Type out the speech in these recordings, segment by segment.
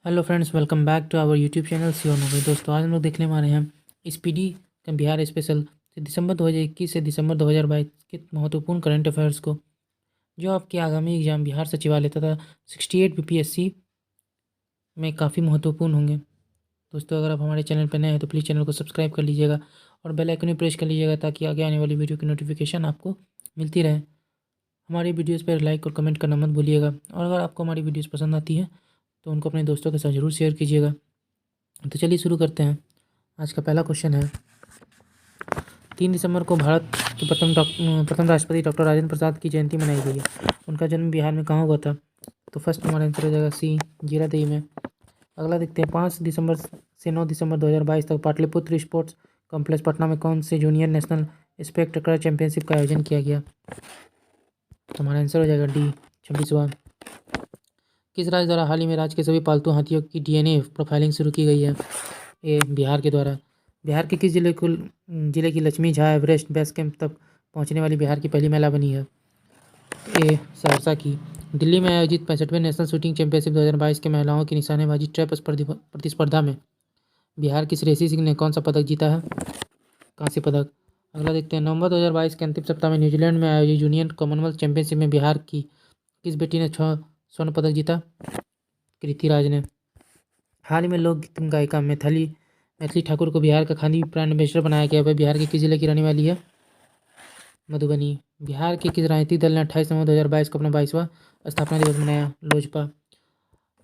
Hello friends, welcome back to our YouTube channel सी और नोवे। दोस्तों, आज हम लोग देखने वाले हैं स्पीडी का बिहार स्पेशल से दिसंबर 2021 से दिसंबर 2022 के महत्वपूर्ण करंट अफेयर्स को, जो आपके आगामी एग्जाम बिहार सचिवालय तथा 68 बीपीएससी में काफ़ी महत्वपूर्ण होंगे। दोस्तों, अगर आप हमारे चैनल पर नए हैं तो प्लीज़ चैनल को सब्सक्राइब कर लीजिएगा और बेल आइकन भी प्रेस कर लीजिएगा ताकि आगे आने वाली वीडियो की नोटिफिकेशन आपको मिलती रहे। हमारी वीडियोज़ पर लाइक और कमेंट करना मत भूलिएगा, और अगर आपको हमारी वीडियोज़ पसंद आती है तो उनको अपने दोस्तों के साथ ज़रूर शेयर कीजिएगा। तो चलिए शुरू करते हैं। आज का पहला क्वेश्चन है, 3 दिसंबर को भारत के प्रथम राष्ट्रपति डॉक्टर राजेंद्र प्रसाद की जयंती मनाई गई है। उनका जन्म बिहार में कहाँ हुआ था? तो फर्स्ट हमारा आंसर हो जाएगा सी, जीरादेई में। अगला देखते हैं, 5 दिसंबर से 9 दिसंबर 2022 तक पाटलिपुत्र स्पोर्ट्स कॉम्प्लेक्स पटना में कौन से जूनियर नेशनल स्पेक टकरा चैंपियनशिप का आयोजन किया गया? तो हमारा आंसर हो जाएगा डी, 26वां। किस राज्य द्वारा हाल ही में राज्य के सभी पालतू हाथियों की डीएनए प्रोफाइलिंग शुरू की गई है? ए, बिहार के द्वारा। बिहार के किस जिले की Lakshmi Jha Everest base camp तक पहुंचने वाली बिहार की पहली महिला बनी है? ए, सहरसा की। दिल्ली में आयोजित 65वें नेशनल शूटिंग चैंपियनशिप 2022 के महिलाओं की निशानेबाजी ट्रैप प्रतिस्पर्धा में बिहार की श्रेयसी सिंह ने कौन सा पदक जीता है? कांस्य पदक। अगला देखते हैं, नवंबर 2022 के अंतिम सप्ताह में न्यूजीलैंड में आयोजित जूनियर कॉमनवेल्थ चैंपियनशिप में बिहार की किस बेटी ने 6 स्वर्ण पदक जीता? कृति राज ने। हाल ही में लोकगीत गायिका मैथिली ठाकुर को बिहार का खादी ब्रांड एम्बेसडर बनाया गया। वह बिहार के किस जिले की रहने वाली है? मधुबनी। बिहार के किस राजनीतिक दल ने 28 नवंबर 2022 को अपना 22वां स्थापना दिवस मनाया? लोजपा।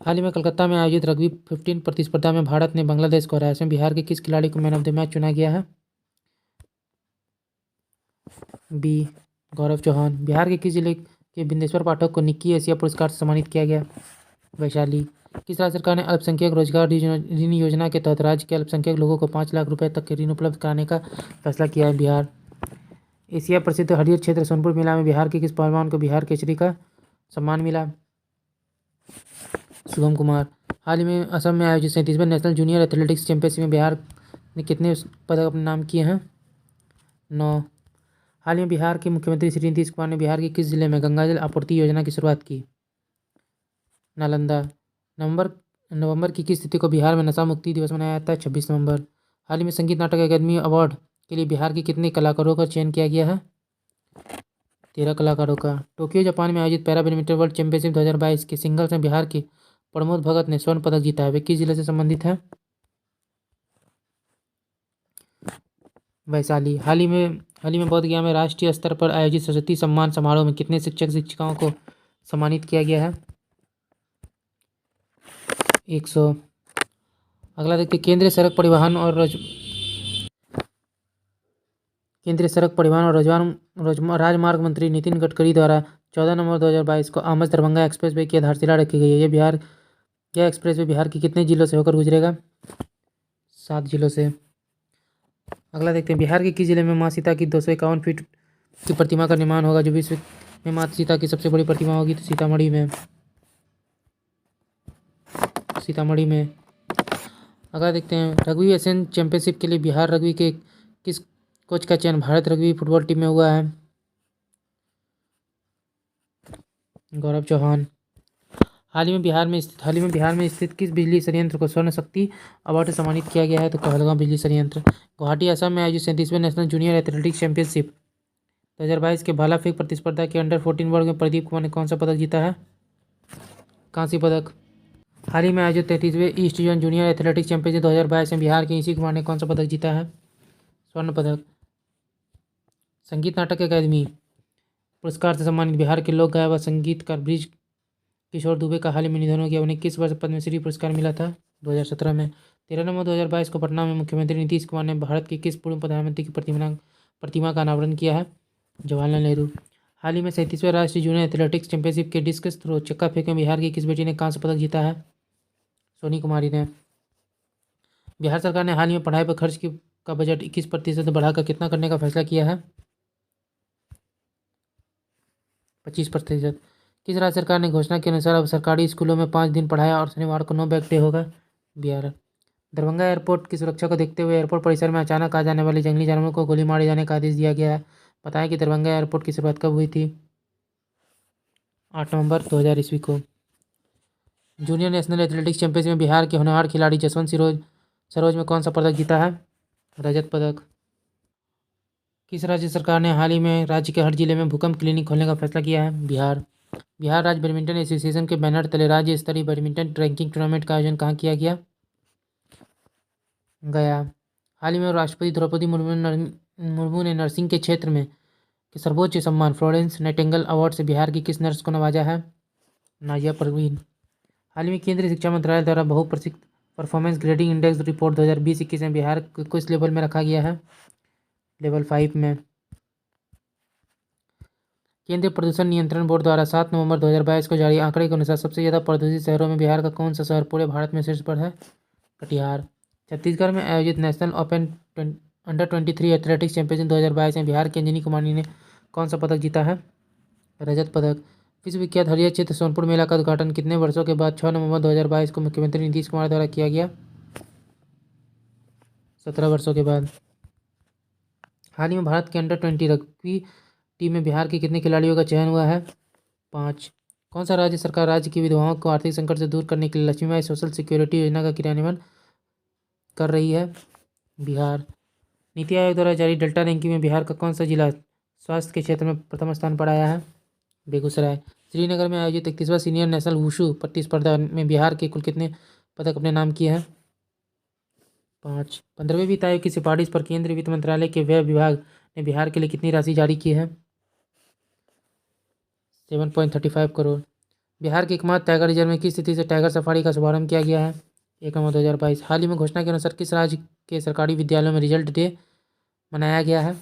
हाल ही में कलकत्ता में आयोजित रग्बी 15 प्रतिस्पर्धा में भारत ने बांग्लादेश को हराया। इसमें बिहार के किस खिलाड़ी को मैन ऑफ द मैच चुना गया है? बी, गौरव चौहान। बिहार के किस जिले के बिंदेश्वर पाठक को निक्की एशिया पुरस्कार से सम्मानित किया गया? वैशाली। किस राज्य सरकार ने अल्पसंख्यक रोजगार ऋण योजना के तहत राज्य के अल्पसंख्यक लोगों को 5 लाख रुपए तक के ऋण उपलब्ध कराने का फैसला किया है? बिहार। एशिया प्रसिद्ध हरियर क्षेत्र सोनपुर मेला में बिहार के किस पहलवान को बिहार केसरी का सम्मान मिला? शुभम कुमार। हाल ही में असम में आयोजित 37वें नेशनल जूनियर एथलेटिक्स चैंपियनशिप में बिहार ने कितने पदक अपने नाम किए हैं? 9। हाल ही में बिहार के मुख्यमंत्री श्री नीतीश कुमार ने बिहार के किस जिले में गंगाजल आपूर्ति योजना की शुरुआत की? नालंदा। नवंबर की किस तिथि को बिहार में नशा मुक्ति दिवस मनाया जाता है? 26 नवंबर। हाल ही में संगीत नाटक अकादमी अवार्ड के लिए बिहार के कितने कलाकारों का चयन किया गया है? 13 कलाकारों का। टोक्यो जापान में आयोजित पैरा बैडमिंटन वर्ल्ड चैंपियनशिप 2022 के सिंगल्स में बिहार के प्रमोद भगत ने स्वर्ण पदक जीता है। वे किस जिले से संबंधित है? वैशाली। हाल ही में बोधगया में राष्ट्रीय स्तर पर आयोजित सरस्वती सम्मान समारोह में कितने शिक्षक शिक्षिकाओं को सम्मानित किया गया है? 100। अगला देखते, केंद्रीय सड़क परिवहन और राजमार्ग मंत्री नितिन गडकरी द्वारा 14 नवंबर 2022 को आमस दरभंगा एक्सप्रेसवे की आधारशिला रखी गई है। यह एक्सप्रेसवे बिहार के कितने जिलों से होकर गुजरेगा? 7 जिलों से। अगला देखते हैं, बिहार के किस जिले में माँ सीता की 251 फीट की प्रतिमा का निर्माण होगा? जो विश्व में माँ सीता की सबसे बड़ी प्रतिमा होगी? तो सीतामढ़ी में। अगला देखते हैं, रग्बी एशियन चैंपियनशिप के लिए बिहार रग्बी के किस कोच का चयन भारत रग्बी फुटबॉल टीम में हुआ है? गौरव चौहान। हाल ही में बिहार में स्थित किस बिजली संयंत्र को स्वर्ण शक्ति अवार्ड से सम्मानित किया गया है? तो कहलगांव बिजली संयंत्र। गुवाहाटी असम में आयोजित 37वें नेशनल जूनियर एथलेटिक्स चैंपियनशिप 2022 के भाला फेंक प्रतिस्पर्धा के अंडर 14 वर्ग में प्रदीप कुमार ने कौन सा पदक जीता है? कांस्य पदक। हाल ही में आयोजित 33वें east zone junior athletics championship 2022 में बिहार के ईसी कुमार ने कौन सा पदक जीता है? स्वर्ण पदक। संगीत नाटक अकादमी पुरस्कार से सम्मानित बिहार के लोक गायक व संगीतकार ब्रिज किशोर दुबे का हाल ही में निधन हो गया। उन्हें किस वर्ष पद्मश्री पुरस्कार मिला था? 2017 में। 13 नवंबर 2022 को पटना में मुख्यमंत्री नीतीश कुमार ने भारत के किस पूर्व प्रधानमंत्री की प्रतिमा का अनावरण किया है? जवाहरलाल नेहरू। हाल ही में 37वें राष्ट्रीय जूनियर एथलेटिक्स चैंपियनशिप के डिस्कस थ्रो चक्का फेंक में बिहार की किस बेटी ने कांस्य पदक जीता है? सोनी कुमारी ने। बिहार सरकार ने हाल ही में पढ़ाई पर खर्च का बजट 21% बढ़ाकर कितना करने का फैसला किया है? 25%। किस राज्य सरकार ने घोषणा के अनुसार अब सरकारी स्कूलों में 5 दिन पढ़ाया और शनिवार को नो बैग डे होगा? बिहार। दरभंगा एयरपोर्ट की सुरक्षा को देखते हुए एयरपोर्ट परिसर में अचानक आ जाने वाले जंगली जानवरों को गोली मारे जाने का आदेश दिया गया है। बताएं कि दरभंगा एयरपोर्ट की शुरुआत कब हुई थी? 8 नवंबर 2000 ईस्वी को। जूनियर नेशनल एथलेटिक्स चैंपियनशिप में बिहार के होनहार खिलाड़ी जसवंत सरोज में कौन सा पदक जीता है? रजत पदक। किस राज्य सरकार ने हाल ही में राज्य के हर जिले में भूकंप क्लिनिक खोलने का फैसला किया है? बिहार। बिहार राज्य बैडमिंटन एसोसिएशन के बैनर तले राज्य स्तरीय बैडमिंटन रैंकिंग टूर्नामेंट का आयोजन कहाँ किया गया? गया। हाल ही में राष्ट्रपति द्रौपदी मुर्मू ने नर्सिंग के क्षेत्र में के सर्वोच्च सम्मान फ्लोरेंस नाइटिंगेल अवार्ड से बिहार की किस नर्स को नवाजा है? नाजिया परवीन। हाल ही में केंद्रीय शिक्षा मंत्रालय द्वारा बहुप्रसिद्ध परफॉर्मेंस ग्रेडिंग इंडेक्स रिपोर्ट 2020-21 में बिहार को किस लेवल में रखा गया है? लेवल 5 में। केंद्रीय प्रदूषण नियंत्रण बोर्ड द्वारा 7 नवंबर 2022 को जारी आंकड़े के अनुसार सबसे ज़्यादा प्रदूषित शहरों में बिहार का कौन सा शहर पूरे भारत में शीर्ष पर है? कटिहार। छत्तीसगढ़ में आयोजित नेशनल ओपन अंडर-23 एथलेटिक्स चैंपियनशिप 2022 में बिहार की अंजनी कुमारी ने कौन सा पदक जीता है? रजत पदक। विश्व विख्यात हरियर क्षेत्र सोनपुर मेला का उद्घाटन कितने वर्षों के बाद 6 नवंबर 2022 को मुख्यमंत्री नीतीश कुमार द्वारा किया गया? 17 वर्षों के बाद। हाल ही में भारत के अंडर-20 रग्बी टीम में बिहार के कितने खिलाड़ियों का चयन हुआ है? 5। कौन सा राज्य सरकार राज्य की विधवाओं को आर्थिक संकट से दूर करने के लिए लक्ष्मीबाई सोशल सिक्योरिटी योजना का क्रियान्वयन कर रही है? बिहार। नीति आयोग द्वारा जारी डेल्टा रैंकिंग में बिहार का कौन सा जिला स्वास्थ्य के क्षेत्र में प्रथम स्थान पर आया है? बेगूसराय। श्रीनगर में आयोजित 31वां सीनियर नेशनल वुशु प्रतिस्पर्धा में बिहार के कुल कितने पदक अपने नाम किए हैं? 5। 15वें वित्त आयोग की सिफारिश पर केंद्रीय वित्त मंत्रालय के व्यय विभाग ने बिहार के लिए कितनी राशि जारी की है? 7.35 करोड़। बिहार के एकमात्र टाइगर रिजर्व में किस तिथि से टाइगर सफारी का शुभारंभ किया गया है? 1 नवंबर 2022। हाल ही में घोषणा के अनुसार किस राज्य के सरकारी विद्यालयों में रिजल्ट डे मनाया गया है?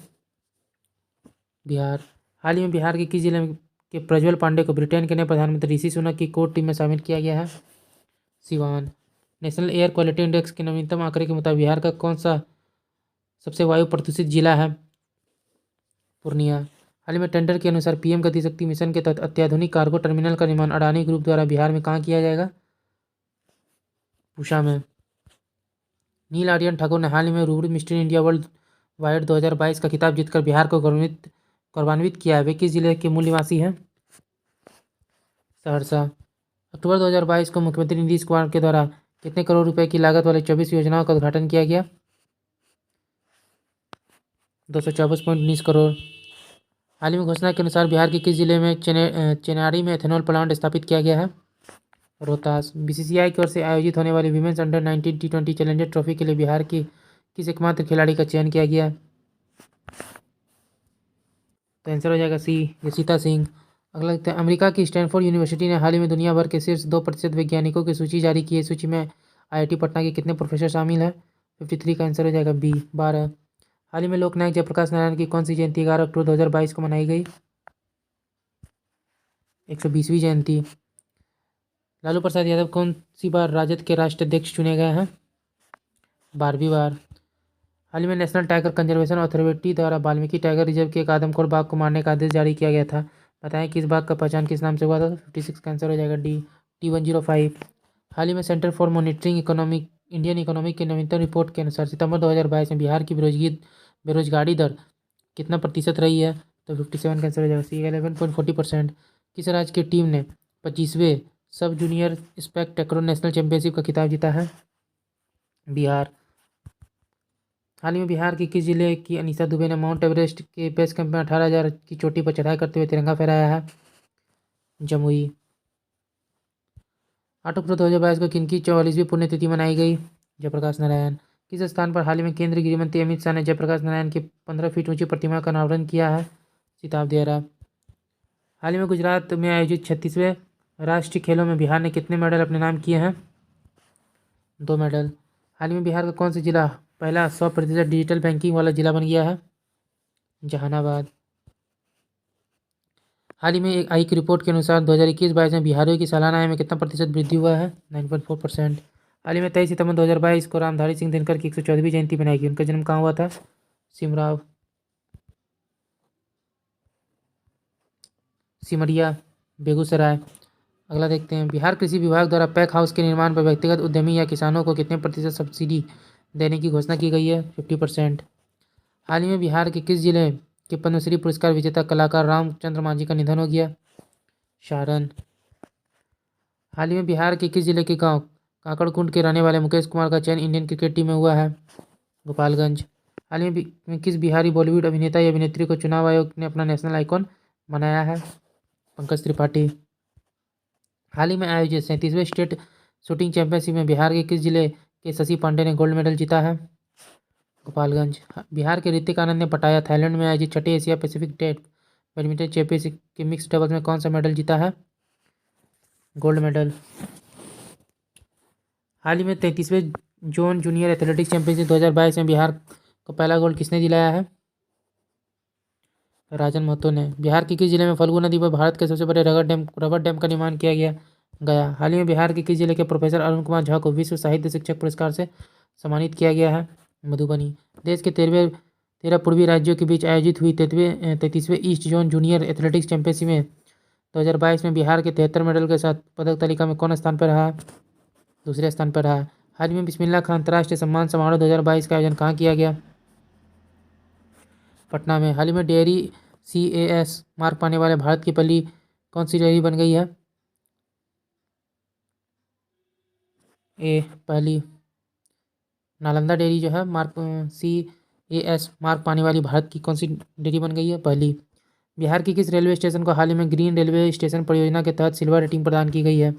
बिहार। हाल ही में बिहार के किस जिले के प्रज्वल पांडे को ब्रिटेन के नए प्रधानमंत्री ऋषि सुनक की कोर टीम में शामिल किया गया है? Siwan. National air quality index के नवीनतम आंकड़े के मुताबिक बिहार का कौन सा सबसे वायु प्रदूषित जिला है? पूर्णिया। हाल ही में टेंडर के अनुसार पीएम गति शक्ति मिशन के तहत अत्याधुनिक कार्गो टर्मिनल का निर्माण अडानी ग्रुप द्वारा बिहार में कहाँ किया जाएगा? पूसा में। नील आर्यन ठाकुर ने हाल ही में रूबरू मिस्टर इंडिया वर्ल्ड वाइड 2022 का खिताब जीतकर बिहार को गौरवान्वित किया है। वे किस जिले के मूल निवासी हैं? सहरसा। अक्टूबर 2022 को मुख्यमंत्री नीतीश कुमार के द्वारा कितने करोड़ रुपए की लागत वाले 24 योजनाओं का उद्घाटन किया गया? 224.19 करोड़। हाल ही में घोषणा के अनुसार बिहार के किस जिले में चेनारी में एथेनॉल प्लांट स्थापित किया गया है? रोहतास। बीसीसीआई की ओर से आयोजित होने वाली विमेंस अंडर-19 टी20 चैलेंजर ट्रॉफी के लिए बिहार की किस एकमात्र खिलाड़ी का चयन किया गया? तो आंसर हो जाएगा सी, यशिता सिंह। अगला देखते हैं, अमेरिका की स्टैनफोर्ड यूनिवर्सिटी ने हाल ही में दुनिया भर के शीर्ष 2% वैज्ञानिकों की सूची जारी की है। सूची में आईआईटी पटना के कितने प्रोफेसर शामिल हैं? 53 का आंसर हो जाएगा बी, 12। हाल ही में लोकनायक जयप्रकाश नारायण की कौन सी जयंती 11 अक्टूबर 2022 को मनाई गई? 120वीं जयंती। लालू प्रसाद यादव कौन सी बार राजद के राष्ट्राध्यक्ष चुने गए हैं? 12वीं बार। हाल ही में नेशनल टाइगर कंजर्वेशन अथॉरिटी द्वारा वाल्मीकि टाइगर रिजर्व के एक आदमखोर बाघ को मारने का आदेश जारी किया गया था। बताएं कि इस बाघ का पहचान किस नाम से हुआ था? 56 का आंसर हो जाएगा डी, T105। हाल ही में centre for monitoring Indian economic की नवीनतम रिपोर्ट के अनुसार सितंबर 2022 में बिहार की बेरोजगारी दर कितना प्रतिशत रही है? तो 57 का आंसर हो जाएगा सी, 11.40%। किस राज्य की टीम ने 25वें sub junior sepak takraw national championship का खिताब जीता है? बिहार। हाल ही में बिहार के किस जिले की अनीसा दुबे ने माउंट एवरेस्ट के बेस कैंप में 18,000 की चोटी पर चढ़ाई करते हुए तिरंगा फहराया है? जमुई। 8 अक्टूबर 2022 को किनकी 44वीं पुण्यतिथि मनाई गई? जयप्रकाश नारायण। किस स्थान पर हाल ही में केंद्रीय गृहमंत्री अमित शाह ने जयप्रकाश नारायण की 15 फीट ऊंची प्रतिमा का अनावरण किया है? सिताबदियारा। हाल ही में गुजरात में आयोजित 36वें राष्ट्रीय खेलों में बिहार ने कितने मेडल अपने नाम किए हैं? 2 मेडल। हाल ही में बिहार का कौन सा जिला पहला 100% डिजिटल बैंकिंग वाला जिला बन गया है? जहानाबाद। हाल ही में एक आई की रिपोर्ट के अनुसार 2021-22 में बिहारियों की सालाना आय में कितना प्रतिशत वृद्धि हुआ है? 9.4%। हाल ही में 23 सितंबर 2022 को रामधारी सिंह दिनकर की 114वीं जयंती मनाई गई। उनका जन्म कहाँ हुआ था? सिमराव, सिमरिया, बेगूसराय। अगला देखते हैं, बिहार कृषि विभाग द्वारा पैक हाउस के निर्माण पर व्यक्तिगत उद्यमी या किसानों को कितने प्रतिशत सब्सिडी देने की घोषणा की गई है? 50%। हाल ही में बिहार के किस जिले के पद्मश्री पुरस्कार विजेता कलाकार रामचंद्र मांझी का निधन हो गया? सारण। हाल ही में बिहार के किस जिले के गांव काकड़कुंड के रहने वाले मुकेश कुमार का चयन इंडियन क्रिकेट टीम में हुआ है? गोपालगंज। हाल ही में किस बिहारी बॉलीवुड अभिनेता या अभिनेत्री को चुनाव आयोग ने अपना नेशनल आइकॉन बनाया है? पंकज त्रिपाठी। हाल ही में आयोजित 37वें स्टेट शूटिंग चैंपियनशिप में बिहार के किस जिले के शशि पांडे ने गोल्ड मेडल जीता है? गोपालगंज। बिहार के ऋतिक आनंद ने पटाया थाईलैंड में आयोजित छठे एशिया पैसिफिक टेट बैडमिंटन चैंपियनशिप के मिक्स डबल्स में कौन सा मेडल जीता है? Gold medal. हाल ही में 33वें जोन जूनियर एथलेटिक्स चैंपियनशिप 2022 में बिहार को पहला गोल्ड किसने दिलाया है? राजन महतो ने। बिहार के किस जिले में फल्गु नदी पर भारत के सबसे बड़े रबर डैम का निर्माण किया गया? हाल ही में बिहार के किस जिले के प्रोफेसर अरुण कुमार झा को विश्व साहित्य शिक्षक पुरस्कार से सम्मानित किया गया है? मधुबनी। देश के 13 पूर्वी राज्यों के बीच आयोजित हुई 33वें east zone junior athletics championship में 2022 में बिहार के 73 मेडल के साथ पदक तालिका में कौन स्थान पर रहा? दूसरे स्थान पर रहा। हाल ही में बिस्मिल्लाह खान अंतर्राष्ट्रीय सम्मान समारोह 2022 का आयोजन कहाँ किया गया? पटना में। हाल ही में डेयरी CAS मार्क पाने वाले भारत की पहली कौन सी डेयरी बन गई है? पहली नालंदा डेयरी जो है CAS मार्क पाने वाली भारत की कौन सी डेयरी बन गई है? पहली। बिहार की किस रेलवे स्टेशन को हाल ही में ग्रीन रेलवे स्टेशन परियोजना के तहत सिल्वर रेटिंग प्रदान की गई है?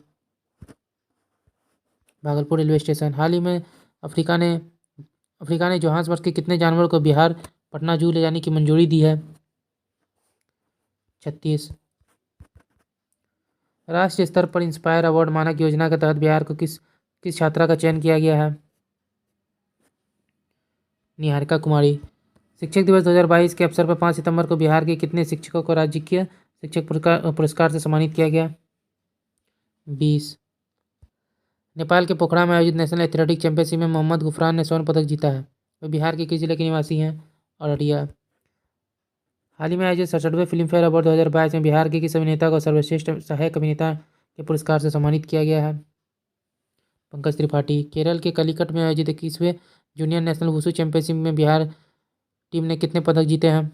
Bhagalpur railway station. हाल ही में अफ्रीका ने जोहान्सबर्ग के कितने जानवरों को बिहार पटना जू ले जाने की मंजूरी दी है? 36। राष्ट्रीय स्तर पर इंस्पायर अवार्ड मानक योजना के तहत बिहार को किस छात्रा का चयन किया गया है? निहारिका कुमारी। शिक्षक दिवस 2022 के अवसर पर 5 सितंबर को बिहार के कितने शिक्षकों को राजकीय शिक्षक पुरस्कार से सम्मानित किया गया? 20। नेपाल के पोखरा में आयोजित नेशनल एथलेटिक चैंपियनशिप में मोहम्मद गुफरान ने स्वर्ण पदक जीता है। वे बिहार के किस जिले के निवासी हैं? अररिया। हाल ही में आयोजित 67वें फिल्म फेयर अवार्ड 2022 में बिहार के किस अभिनेता को सर्वश्रेष्ठ सहायक अभिनेता के पुरस्कार से सम्मानित किया गया है? पंकज त्रिपाठी। केरल के कलिकट में आयोजित 21वें जूनियर नेशनल वुशु चैंपियनशिप में बिहार टीम ने कितने पदक जीते हैं?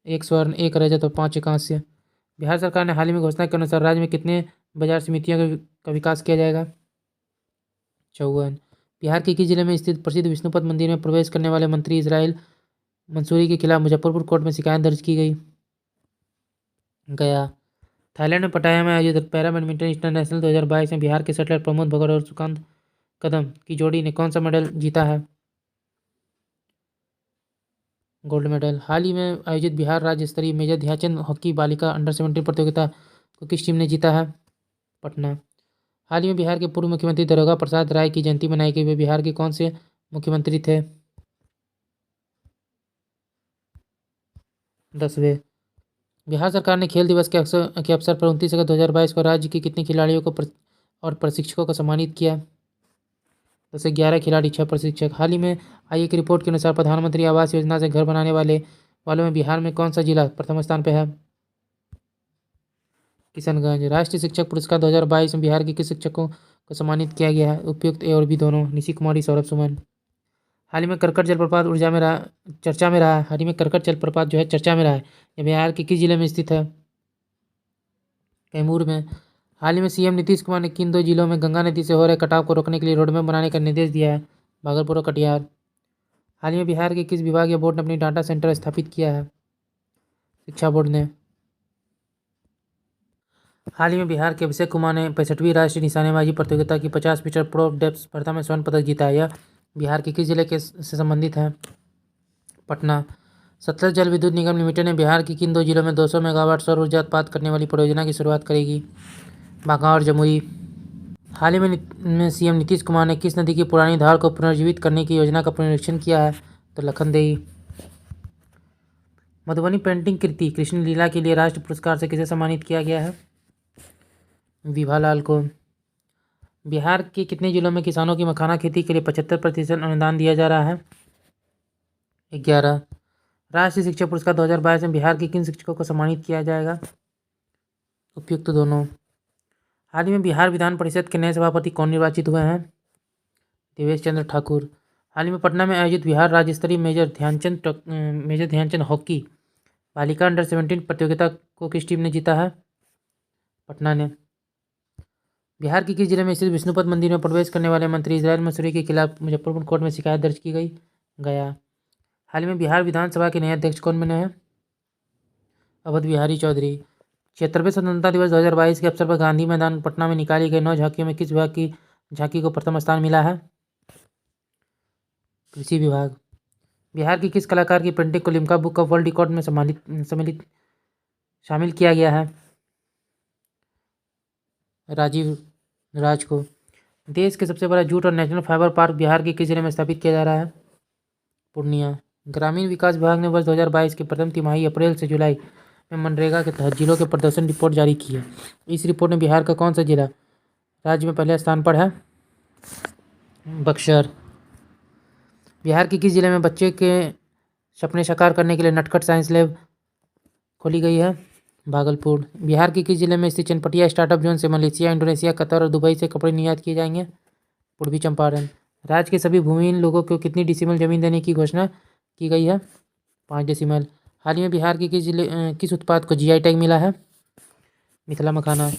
1 स्वर्ण, 1 रजत और 5 कांस्य। बिहार सरकार ने हाल ही में घोषणा के अनुसार राज्य में कितने बाजार समितियों का विकास किया जाएगा? 54। बिहार के किस जिले में स्थित प्रसिद्ध विष्णुपद मंदिर में प्रवेश करने वाले मंत्री इजराइल मंसूरी के खिलाफ मुजफ्फरपुर कोर्ट में शिकायत दर्ज की गई? गया। थाईलैंड में पटाया में आयोजित पैरा बैडमिंटन इंटरनेशनल 2022 में बिहार के शटलर प्रमोद भगत और सुकांत कदम की जोड़ी ने कौन सा मेडल जीता है? Gold medal. हाल ही में आयोजित बिहार राज्य स्तरीय मेजर ध्यानचंद हॉकी बालिका अंडर-17 प्रतियोगिता को किस टीम ने जीता है? पटना। हाल ही में बिहार के पूर्व मुख्यमंत्री दारोगा प्रसाद राय की जयंती मनाई गई। वे बिहार के कौन से मुख्यमंत्री थे? 10वें। बिहार सरकार ने खेल दिवस के अवसर पर 29 अगस्त 2022 को राज्य के कितने खिलाड़ियों को और प्रशिक्षकों को सम्मानित किया? जैसे 11 खिलाड़ी, 6 प्रशिक्षक। हाल ही में आई एक रिपोर्ट के अनुसार प्रधानमंत्री आवास योजना से घर बनाने वालों में बिहार में कौन सा जिला प्रथम स्थान पर है? किशनगंज। राष्ट्रीय शिक्षक पुरस्कार 2022 में बिहार के किस शिक्षकों को सम्मानित किया गया है? उपयुक्त ए और बी दोनों। निशी कुमारी, सौरभ सुमन। हाल ही में करकट जलप्रपात चर्चा में रहा है। हाल ही में करकट जलप्रपात जो है चर्चा में रहा है। यह बिहार के किस जिले में स्थित है? कैमूर में। हाल ही में CM नीतीश कुमार ने किन 2 जिलों में गंगा नदी से हो रहे कटाव को रोकने के लिए रोडमैप बनाने का निर्देश दिया है? भागलपुर और कटिहार। हाल ही में बिहार के किस विभाग या बोर्ड ने अपनी डाटा सेंटर स्थापित किया है? शिक्षा बोर्ड ने। हाल ही में बिहार के अभिषेक कुमार ने 65वीं राष्ट्रीय निशानेबाजी प्रतियोगिता की 50 मीटर प्रो डेप्थ स्पर्धा में स्वर्ण पदक जीता है। यह बिहार के किस जिले से संबंधित है? पटना। सतलज जल विद्युत निगम लिमिटेड ने बिहार की किन 2 जिलों में 200 मेगावाट सौर ऊर्जा उत्पादन करने वाली परियोजना की शुरुआत करेगी? बांका और जमुई। हाल ही में CM नीतीश कुमार ने किस नदी की पुरानी धार को पुनर्जीवित करने की योजना का पुनरीक्षण किया है? तो लखनदेई। मधुबनी पेंटिंग कृति कृष्ण लीला के लिए राष्ट्रीय पुरस्कार से किसे सम्मानित किया गया है? विभालाल को। बिहार के कितने जिलों में किसानों की मखाना खेती के लिए 75% अनुदान दिया जा रहा है? 11। राष्ट्रीय शिक्षक पुरस्कार 2022 में बिहार के किन शिक्षकों को सम्मानित किया जाएगा? उपयुक्त दोनों। हाल ही में बिहार विधान परिषद के नए सभापति कौन निर्वाचित हुए हैं? देवेश चंद्र ठाकुर। हाल ही में पटना में आयोजित बिहार राज्य स्तरीय मेजर ध्यानचंद हॉकी बालिका अंडर-17 प्रतियोगिता को किस टीम ने जीता है? पटना ने। बिहार के किस जिले में स्थित विष्णुपद मंदिर में प्रवेश करने वाले मंत्री इजराइल मंसूरी के खिलाफ मुजफ्फरपुर कोर्ट में शिकायत दर्ज की गई? गया। हाल ही में बिहार विधानसभा के नए अध्यक्ष कौन बने हैं? अवध बिहारी चौधरी। 76वें स्वतंत्रता दिवस 2022 के अवसर पर गांधी मैदान पटना में निकाली गई 9 झांकियों में किस विभाग की झांकी को प्रथम स्थान मिला है? कृषि विभाग। बिहार के किस कलाकार की पेंटिंग को Limca book of world record में सम्मिलित शामिल किया गया है? राजीव राज को। देश के सबसे बड़ा जूट और नेशनल फाइबर पार्क बिहार के किस जिले में स्थापित किया जा रहा है? पूर्णिया। ग्रामीण विकास विभाग ने वर्ष 2022 की प्रथम तिमाही अप्रैल से जुलाई में मनरेगा के तहत जिलों के प्रदर्शन रिपोर्ट जारी की है। इस रिपोर्ट में बिहार का कौन सा जिला राज्य में पहले स्थान पर है? बक्सर। बिहार के किस जिले में बच्चे के सपने साकार करने के लिए नटखट साइंस लैब खोली गई है? भागलपुर। बिहार के किस जिले में स्थित चनपटिया स्टार्टअप जोन से मलेशिया, इंडोनेशिया, कतर और दुबई से कपड़े निर्यात किए जाएंगे? पूर्वी चंपारण। राज्य के सभी भूमिहीन लोगों को कितनी डिसिमल जमीन देने की घोषणा की गई है? 5 डिसिमल। हाल ही में बिहार के किस उत्पाद को जीआई टैग मिला है? मिथिला मखाना।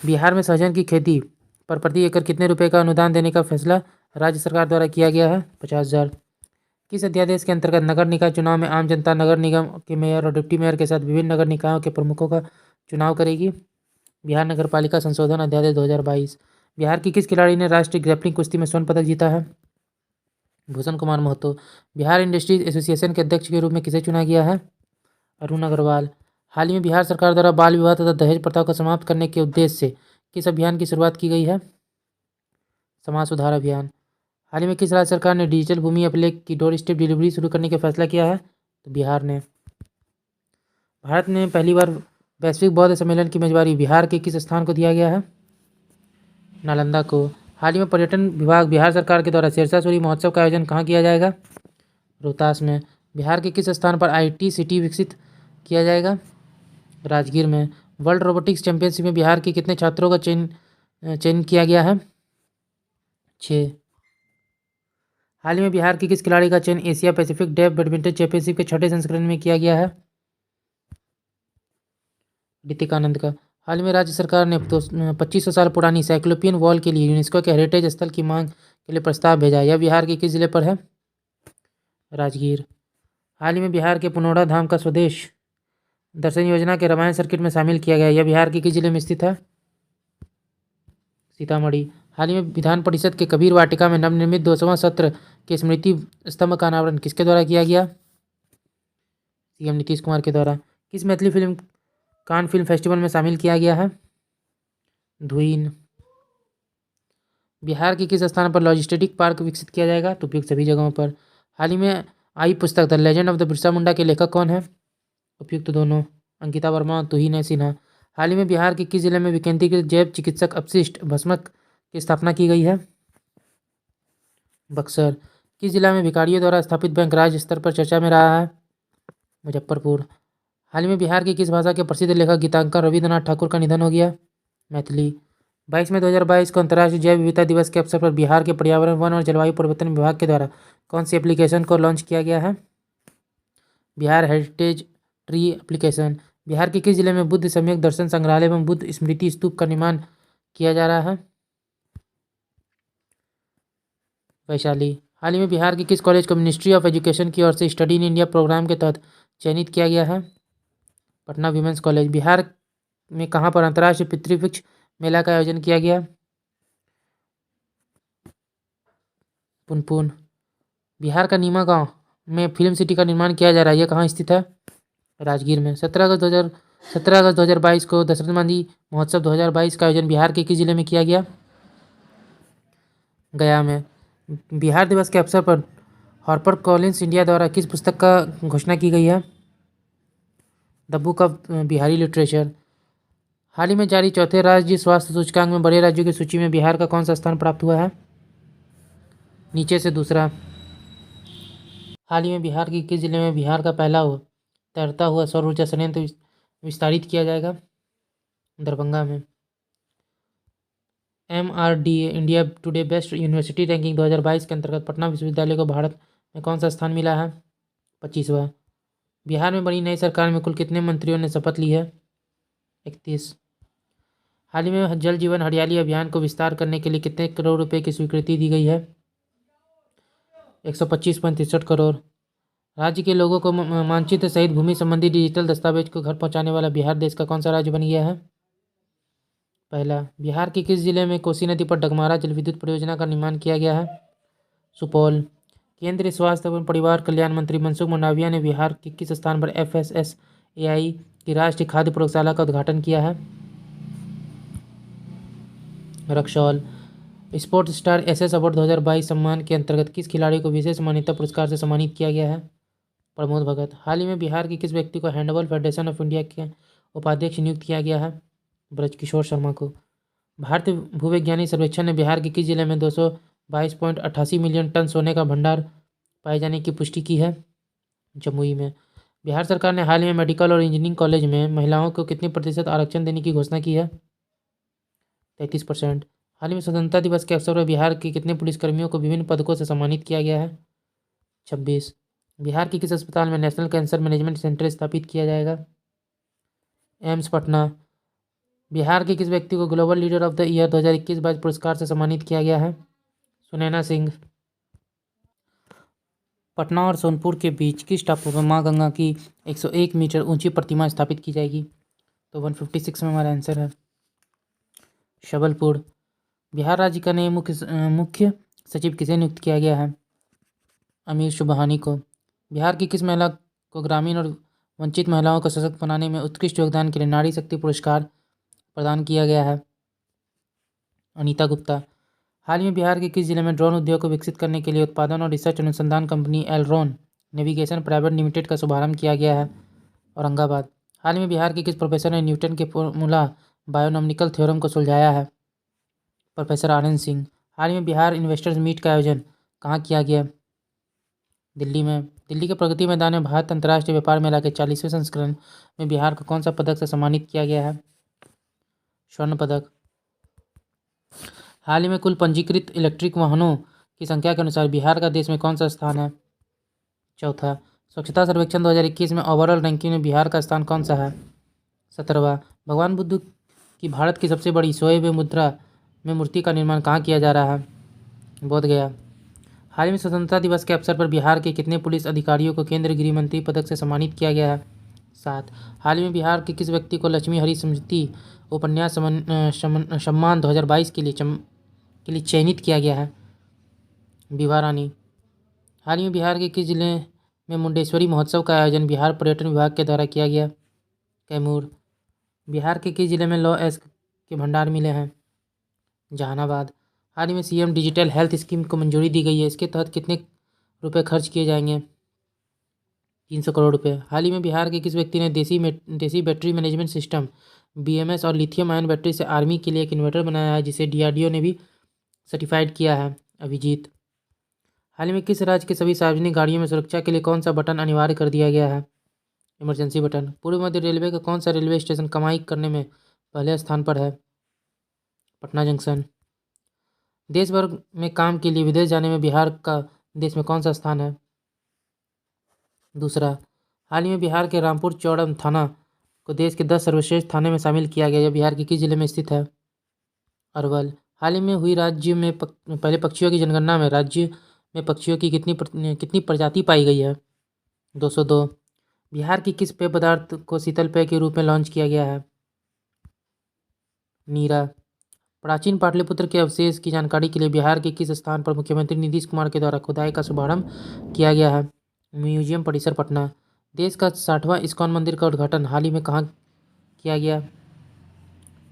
बिहार में सहजन की खेती पर प्रति एकड़ कितने रुपए का अनुदान देने का फैसला राज्य सरकार द्वारा किया गया है? 50,000। किस अध्यादेश के अंतर्गत नगर निकाय चुनाव में आम जनता नगर निगम के मेयर और डिप्टी मेयर के साथ विभिन्न नगर निकायों के प्रमुखों का चुनाव करेगी? बिहार नगर पालिका संशोधन अध्यादेश 2022। बिहार की किस खिलाड़ी ने राष्ट्रीय ग्रैप्लिंग कुश्ती में स्वर्ण पदक जीता है? भूषण कुमार महतो। बिहार इंडस्ट्रीज एसोसिएशन के अध्यक्ष के रूप में किसे चुना गया है? अरुण अग्रवाल। हाल ही में बिहार सरकार द्वारा बाल विवाह तथा दहेज प्रथा को समाप्त करने के उद्देश्य से किस अभियान की शुरुआत की गई है? समाज सुधार अभियान। हाल ही में किस राज्य सरकार ने डिजिटल भूमि अभिलेख की डोर स्टेप डिलीवरी शुरू करने का फैसला किया है? तो बिहार ने। भारत में पहली बार वैश्विक बौद्ध सम्मेलन की मेजबानी बिहार के किस स्थान को दिया गया है? नालंदा को। हाल ही में पर्यटन विभाग बिहार सरकार के द्वारा शेरशाह सूरी महोत्सव का आयोजन कहाँ किया जाएगा? रोहतास में। बिहार के किस स्थान पर आईटी सिटी विकसित किया जाएगा? राजगीर में। वर्ल्ड रोबोटिक्स चैंपियनशिप में बिहार के कितने छात्रों का चयन किया गया है? 6। हाल ही में बिहार के किस खिलाड़ी का चयन Asia Pacific deaf badminton championship के 6ठे संस्करण में किया गया है? ऋतिक आनंद का। हाल ही में राज्य सरकार ने 2500 साल पुरानी साइक्लोपियन वॉल के लिए यूनेस्को के हेरिटेज स्थल की मांग के लिए प्रस्ताव भेजा। यह बिहार के किस जिले पर है? राजगीर। हाल ही में बिहार के पुनौरा धाम का स्वदेश दर्शन योजना के रामायण सर्किट में शामिल किया गया। यह बिहार के किस जिले में स्थित है? सीतामढ़ी। हाल ही में विधान परिषद के कबीर वाटिका में नवनिर्मित 200वां सत्र के स्मृति स्तंभ का अनावरण किसके द्वारा किया गया? सीएम नीतीश कुमार के द्वारा। किस Maithili film Cannes film festival में शामिल किया गया है? धुइन। बिहार के किस स्थान पर लॉजिस्टिक पार्क विकसित किया जाएगा? तो उपयुक्त सभी जगहों पर। हाल ही में आई पुस्तक the legend of the Birsa Munda के लेखक कौन है? उपयुक्त दोनों, अंकिता वर्मा और तुहिन सिन्हा। हाल ही में बिहार के किस जिले में विकेंद्रीकृत जैव चिकित्सक अपशिष्ट भस्मक की स्थापना की गई है? बक्सर। किस जिला में भिखारियों द्वारा स्थापित बैंक राज्य स्तर पर चर्चा में रहा है? मुजफ्फरपुर। हाल ही में बिहार की किस भाषा के प्रसिद्ध लेखक गीतांकर रविन्द्रनाथ ठाकुर का निधन हो गया? मैथिली। 22 मई 2022 को अंतर्राष्ट्रीय जैव विविधता दिवस के अवसर पर बिहार के पर्यावरण वन और जलवायु परिवर्तन विभाग के द्वारा कौन सी एप्लीकेशन को लॉन्च किया गया है? Bihar heritage tree application. Bihar के किस जिले में बुद्ध सम्यक दर्शन संग्रहालय एवं बुद्ध स्मृति स्तूप का निर्माण किया जा रहा है? वैशाली। हाल ही में बिहार के किस कॉलेज को मिनिस्ट्री ऑफ एजुकेशन की ओर से स्टडी इन इंडिया प्रोग्राम के तहत चयनित किया गया है? Patna women's college. बिहार में कहाँ पर अंतर्राष्ट्रीय पितृवृक्ष मेला का आयोजन किया गया? पुनपुन। बिहार का नीमा गांव में फिल्म सिटी का निर्माण किया जा रहा है, यह कहाँ स्थित है? राजगीर में। 17 अगस्त 2022 को दशरथ मांझी महोत्सव 2022 का आयोजन बिहार के किस जिले में किया गया? गया में। बिहार दिवस के अवसर पर हार्पर कॉलिंस इंडिया द्वारा किस पुस्तक का घोषणा की गई है? The book of Bihari literature. हाल ही में जारी चौथे राज्य स्वास्थ्य सूचकांक में बड़े राज्यों की सूची में बिहार का कौन सा स्थान प्राप्त हुआ है? नीचे से दूसरा। हाल ही में बिहार के किस जिले में बिहार का पहला तैरता हुआ सौर ऊर्जा संयंत्र विस्तारित किया जाएगा? दरभंगा में। MRDA India today best university ranking 2022 के अंतर्गत पटना विश्वविद्यालय को भारत में कौन सा स्थान मिला है? 25वां। बिहार में बनी नई सरकार में कुल कितने मंत्रियों ने शपथ ली है? 31। हाल ही में जल जीवन हरियाली अभियान को विस्तार करने के लिए कितने करोड़ रुपए की स्वीकृति दी गई है? 125.63 करोड़। राज्य के लोगों को मानचित्र सहित भूमि संबंधी डिजिटल दस्तावेज को घर पहुंचाने वाला बिहार देश का कौन सा राज्य बन गया है? पहला। बिहार के किस जिले में कोसी नदी पर डगमारा जल विद्युत परियोजना का निर्माण किया गया है? सुपौल। केंद्रीय स्वास्थ्य एवं परिवार कल्याण मंत्री मनसुख मंडाविया ने बिहार के किस स्थान पर FSSAI की राष्ट्रीय खाद्य प्रयोगशाला का उद्घाटन किया है? Raxaul. Sports star SS award 2022 सम्मान के अंतर्गत किस खिलाड़ी को विशेष मान्यता पुरस्कार से सम्मानित किया गया है? प्रमोद भगत। हाल ही में बिहार के किस व्यक्ति को हैंडबॉल फेडरेशन ऑफ इंडिया के उपाध्यक्ष नियुक्त किया गया है? ब्रजकिशोर शर्मा को। भारतीय भूवैज्ञानिक सर्वेक्षण ने बिहार के किस जिले में 222.88 मिलियन टन सोने का भंडार पाए जाने की पुष्टि की है? जमुई में। बिहार सरकार ने हाल ही में मेडिकल और इंजीनियरिंग कॉलेज में महिलाओं को कितने प्रतिशत आरक्षण देने की घोषणा की है? 33%। हाल ही में स्वतंत्रता दिवस के अवसर पर बिहार के कितने पुलिसकर्मियों को विभिन्न पदकों से सम्मानित किया गया है? 26। बिहार के किस अस्पताल में नेशनल कैंसर मैनेजमेंट सेंटर स्थापित किया जाएगा? एम्स पटना। बिहार के किस व्यक्ति को global leader of the year 2021-22 पुरस्कार से सम्मानित किया गया है? सुनैना सिंह। पटना और सोनपुर के बीच किस टापू पर मां गंगा की 101 मीटर ऊंची प्रतिमा स्थापित की जाएगी? तो 156 में हमारा आंसर है। शबलपुर। बिहार राज्य का नए मुख्य सचिव किसे नियुक्त किया गया है? अमीर सुबहानी को। बिहार की किस महिला को ग्रामीण और वंचित महिलाओं को सशक्त बनाने में उत्कृष्ट योगदान के लिए नारी शक्ति पुरस्कार प्रदान किया गया है? अनीता गुप्ता। हाल ही में बिहार के किस जिले में ड्रोन उद्योग को विकसित करने के लिए उत्पादन और रिसर्च अनुसंधान company Elron navigation private limited का शुभारंभ किया गया है? औरंगाबाद। हाल ही में बिहार के किस प्रोफेसर ने न्यूटन के फॉर्मूला बायोनॉमिकल थ्योरम को सुलझाया है? प्रोफेसर आनंद सिंह। हाल ही में बिहार इन्वेस्टर्स मीट का आयोजन कहाँ किया गया? दिल्ली में। दिल्ली के प्रगति मैदान में भारत अंतर्राष्ट्रीय व्यापार मेला के 40वें संस्करण में बिहार को कौन सा पदक से सम्मानित किया गया है? स्वर्ण पदक। हाल ही में कुल पंजीकृत इलेक्ट्रिक वाहनों की संख्या के अनुसार बिहार का देश में कौन सा स्थान है? चौथा। स्वच्छता सर्वेक्षण 2021 में ओवरऑल रैंकिंग में बिहार का स्थान कौन सा है? 17वां। भगवान बुद्ध की भारत की सबसे बड़ी सोए हुए मुद्रा में मूर्ति का निर्माण कहाँ किया जा रहा है? बोधगया। हाल ही में स्वतंत्रता दिवस के अवसर पर बिहार के कितने पुलिस अधिकारियों को केंद्रीय गृह मंत्री पदक से सम्मानित किया गया है? 7। हाल ही में बिहार के किस व्यक्ति को लक्ष्मी हरि स्मृति उपन्यास सम्मान 2022 के लिए चयनित किया गया है? विभा रानी। हाल ही में बिहार के किस जिले में मुंडेश्वरी महोत्सव का आयोजन बिहार पर्यटन विभाग के द्वारा किया गया? कैमूर। बिहार के किस जिले में लॉ एस्क के भंडार मिले हैं? जहानाबाद। हाल ही में सीएम डिजिटल हेल्थ स्कीम को मंजूरी दी गई है, इसके तहत कितने रुपए खर्च किए जाएंगे? 300 करोड़ रुपए। हाल ही में बिहार के किस व्यक्ति ने देसी बैटरी मैनेजमेंट सिस्टम BMS और लिथियम आयन बैटरी से आर्मी के लिए एक इन्वर्टर बनाया है, जिसे DRDO ने भी सर्टिफाइड किया है? अभिजीत। हाल ही में किस राज्य के सभी सार्वजनिक गाड़ियों में सुरक्षा के लिए कौन सा बटन अनिवार्य कर दिया गया है? Emergency button. पूर्व मध्य रेलवे का कौन सा रेलवे स्टेशन कमाई करने में पहले स्थान पर है? पटना जंक्शन। देश भर में काम के लिए विदेश जाने में बिहार का देश में कौन सा स्थान है? दूसरा। हाल ही में बिहार के रामपुर चौड़म थाना को देश के 10 सर्वश्रेष्ठ थाने में शामिल किया गया। यह बिहार के किस जिले में स्थित है? अरवल। हाल ही में हुई राज्य में पहले पक्षियों की जनगणना में राज्य में पक्षियों की कितनी प्रजाति पाई गई है? 202। बिहार की किस पेय पदार्थ को शीतल पेय के रूप में लॉन्च किया गया है? नीरा। प्राचीन पाटलिपुत्र के अवशेष की जानकारी के लिए बिहार के किस स्थान पर मुख्यमंत्री नीतीश कुमार के द्वारा खुदाई का शुभारंभ किया गया है? म्यूजियम परिसर पटना। देश का 60वां इस्कॉन मंदिर का उद्घाटन हाल ही में कहाँ किया गया?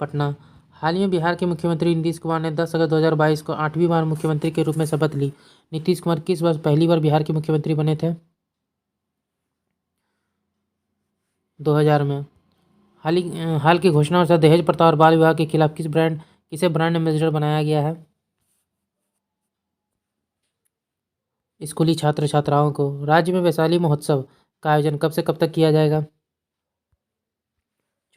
पटना। हाल ही में बिहार के मुख्यमंत्री नीतीश कुमार ने 10 अगस्त 2022 को 8वीं बार मुख्यमंत्री के रूप में शपथ ली। नीतीश कुमार किस वर्ष पहली बार बिहार के मुख्यमंत्री बने थे? 2000 में। हाल की घोषणा अनुसार दहेज प्रथा और बाल विवाह के खिलाफ किसे ब्रांड एम्बेसडर बनाया गया है? स्कूली छात्र छात्राओं को। राज्य में वैशाली महोत्सव का आयोजन कब से कब तक किया जाएगा?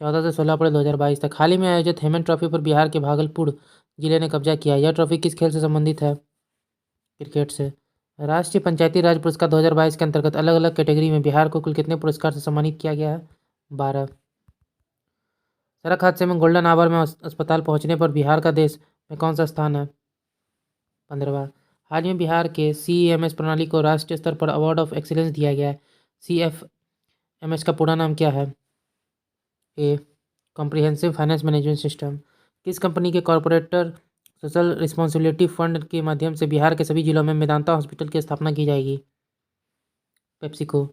14 से 16 अप्रैल 2022 तक। हाल ही में आयोजित हेमन ट्रॉफी पर बिहार के भागलपुर जिले ने कब्जा किया। यह ट्रॉफी किस खेल से संबंधित है? क्रिकेट से। राष्ट्रीय पंचायती राज पुरस्कार 2022 के अंतर्गत अलग अलग कैटेगरी में बिहार को कुल कितने पुरस्कार से सम्मानित किया गया है? 12। सड़क हादसे में गोल्डन आवर में अस्पताल पहुंचने पर बिहार का देश में कौन सा स्थान है? 15वां। हाल ही में बिहार के CEMS प्रणाली को राष्ट्रीय स्तर पर अवार्ड ऑफ एक्सीलेंस दिया गया है। CFMS का पूरा नाम क्या है? A. Comprehensive finance management system. किस कंपनी के कॉरपोरेटर सोशल रिस्पॉन्सिबिलिटी फंड के माध्यम से बिहार के सभी जिलों में मेदांता हॉस्पिटल की स्थापना की जाएगी? पेप्सिको।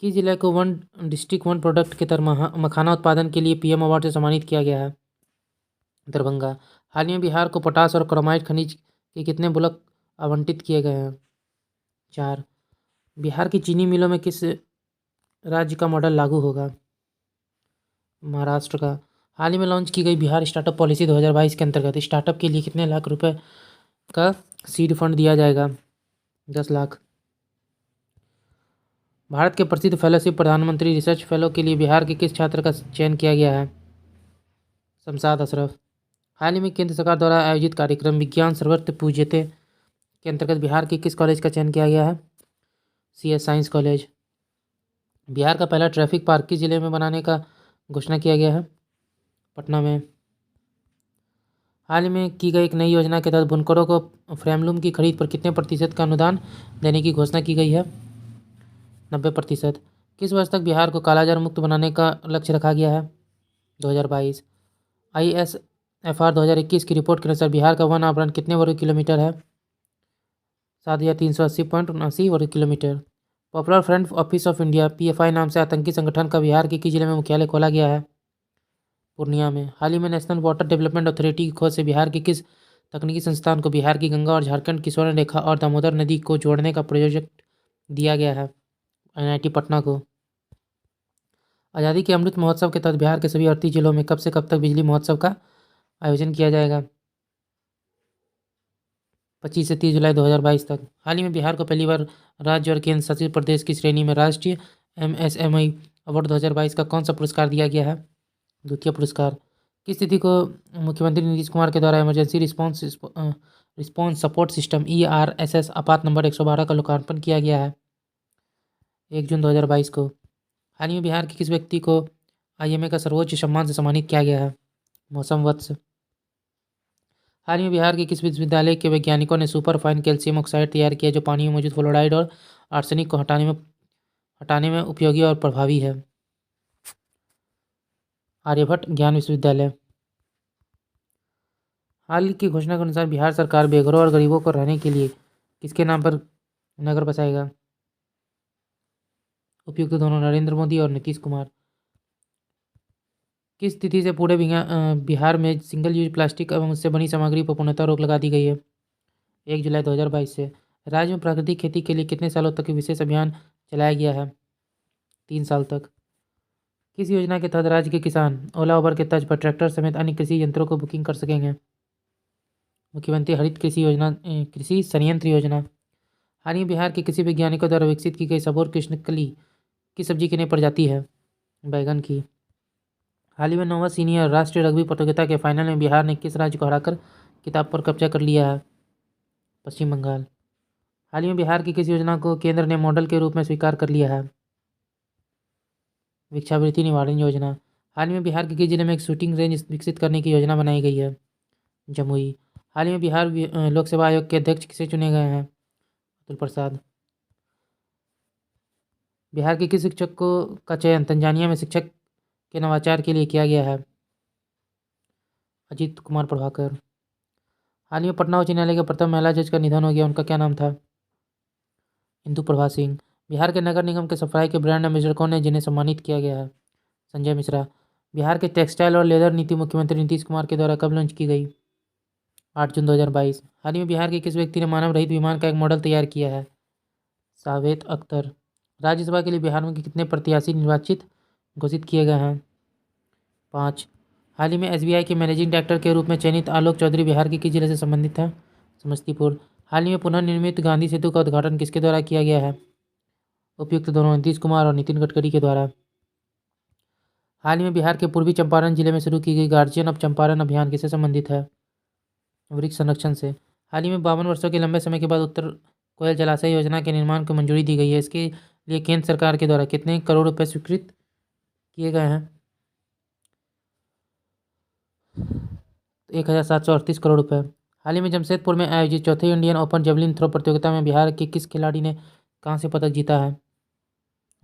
किस जिले को वन डिस्ट्रिक्ट वन प्रोडक्ट के तहत मखाना उत्पादन के लिए PM अवार्ड से सम्मानित किया गया है? दरभंगा। हाल ही में बिहार को पोटास और क्रोमाइट खनिज के कितने ब्लॉक आवंटित किए गए हैं? 4। बिहार की चीनी मिलों में किस राज्य का मॉडल लागू होगा? महाराष्ट्र का। हाल ही में लॉन्च की गई बिहार स्टार्टअप पॉलिसी 2022 के अंतर्गत स्टार्टअप के लिए कितने लाख रुपए का सीड फंड दिया जाएगा? 10 लाख। भारत के प्रसिद्ध फेलोशिप प्रधानमंत्री रिसर्च फेलो के लिए बिहार के किस छात्र का चयन किया गया है? शमशाद अशरफ। हाल ही में केंद्र सरकार द्वारा आयोजित कार्यक्रम विज्ञान सर्वत्र पूज्यते के अंतर्गत बिहार के किस कॉलेज का चयन किया गया है? CS science college. बिहार का पहला ट्रैफिक पार्क किस जिले में बनाने का घोषणा किया गया है? पटना में। हाल ही में की गई एक नई योजना के तहत बुनकरों को फ्रेमलूम की खरीद पर कितने प्रतिशत का अनुदान देने की घोषणा की गई है? 90%। किस वर्ष तक बिहार को कालाजार मुक्त बनाने का लक्ष्य रखा गया है? 2022। ISFR 2021 की रिपोर्ट के अनुसार बिहार का वन आवरण कितने वर्ग किलोमीटर है? 7380.79 वर्ग kilometre. Popular front office of India PFI नाम से आतंकी संगठन का बिहार के किस जिले में मुख्यालय खोला गया है? पूर्णिया में। हाल ही में नेशनल वाटर डेवलपमेंट अथॉरिटी की खोज से बिहार के किस तकनीकी संस्थान को बिहार की गंगा और झारखंड की स्वर्ण रेखा और दामोदर नदी को जोड़ने का प्रोजेक्ट दिया गया है? NIT पटना को। आज़ादी के अमृत महोत्सव के तहत बिहार के सभी 38 जिलों में कब से कब तक बिजली महोत्सव का आयोजन किया जाएगा? 25 से 30 जुलाई 2022 तक। हाल ही में बिहार को पहली बार राज्य और केंद्र शासित प्रदेश की श्रेणी में राष्ट्रीय MSME अवार्ड 2022 का कौन सा पुरस्कार दिया गया है? द्वितीय पुरस्कार। किस तिथि को मुख्यमंत्री नीतीश कुमार के द्वारा emergency response support system ERSS आपात नंबर 112 का लोकार्पण किया गया है? 1 जून 2022 को। हाल ही में बिहार के किस व्यक्ति को IMA का सर्वोच्च सम्मान से सम्मानित किया गया है? मौसम वत्स। हाल ही में बिहार के किस विश्वविद्यालय के वैज्ञानिकों ने सुपर फाइन कैल्शियम ऑक्साइड तैयार किया जो पानी में मौजूद फ्लोराइड और आर्सेनिक को हटाने में उपयोगी और प्रभावी है? आर्यभट्ट ज्ञान विश्वविद्यालय। हाल की घोषणा के अनुसार बिहार सरकार बेघरों और गरीबों को रहने के लिए किसके नाम पर नगर बसाएगा? उपयुक्त दोनों नरेंद्र मोदी और नीतीश कुमार। किस तिथि से पूरे बिहार में सिंगल यूज प्लास्टिक एवं उससे बनी सामग्री पर पूर्णतः रोक लगा दी गई है? 1 जुलाई 2022 से। राज्य में प्राकृतिक खेती के लिए कितने सालों तक विशेष अभियान चलाया गया है? 3 साल तक। किस योजना के तहत राज्य के किसान ओला उबर के तर्ज पर ट्रैक्टर समेत अन्य कृषि यंत्रों को बुकिंग कर सकेंगे? मुख्यमंत्री हरित कृषि योजना कृषि संयंत्र योजना। हाल ही में बिहार के किसी वैज्ञानिकों द्वारा विकसित की गई सबोर कृष्णकली की सब्जी की नई प्रजाति है? बैगन की। हाल ही में 9वां सीनियर राष्ट्रीय रग्बी प्रतियोगिता के फाइनल में बिहार ने किस राज्य को हराकर खिताब पर कब्जा कर लिया है? पश्चिम बंगाल। हाल ही में बिहार की किस योजना को केंद्र ने मॉडल के रूप में स्वीकार कर लिया है? भिक्षावृत्ति निवारण योजना। हाल ही में बिहार के किस जिले में एक शूटिंग रेंज विकसित करने की योजना बनाई गई है? जमुई। हाल ही में बिहार लोक सेवा आयोग के अध्यक्ष किसे चुने गए हैं? अतुल प्रसाद। बिहार के किस शिक्षक को का चयन तंजानिया में शिक्षक के नवाचार के लिए किया गया है? अजीत कुमार प्रभाकर। हाल ही में पटना उच्च न्यायालय के प्रथम महिला जज का निधन हो गया, उनका क्या नाम था? इंदु प्रभा सिंह। बिहार के नगर निगम के सफाई के ब्रांड एम्बेसडर कौन है जिन्हें सम्मानित किया गया है? संजय मिश्रा। बिहार के टेक्सटाइल और लेदर नीति मुख्यमंत्री नीतीश कुमार के द्वारा कब लॉन्च की गई? 8 जून 2022। हाल ही में बिहार के किस व्यक्ति ने मानव रहित विमान का एक मॉडल तैयार किया है? जावेद अख्तर। राज्यसभा के लिए बिहार में कितने प्रत्याशी निर्वाचित घोषित किए गए हैं? 5। हाल ही में SBI के मैनेजिंग डायरेक्टर के रूप में चयनित आलोक चौधरी बिहार के किस जिले से संबंधित है? समस्तीपुर। हाल ही में पुनर्निर्मित गांधी सेतु का उद्घाटन किसके द्वारा किया गया है? उपयुक्त दोनों नीतीश कुमार और नितिन गडकरी के द्वारा। हाल ही में बिहार के पूर्वी चंपारण जिले में शुरू की गई गार्जियन ऑफ चंपारण अभियान किससे संबंधित है? वृक्ष संरक्षण से। हाल ही में 52 वर्षों के लंबे समय के बाद उत्तर कोयल जलाशय योजना के निर्माण को मंजूरी दी गई है। इसके लिए केंद्र सरकार के द्वारा कितने करोड़ रुपए स्वीकृत किए गए हैं? 1,738 करोड़ रुपए। हाल ही में जमशेदपुर में आयोजित चौथे इंडियन ओपन जेवलिन थ्रो प्रतियोगिता में बिहार के किस खिलाड़ी ने कांस्य पदक जीता है?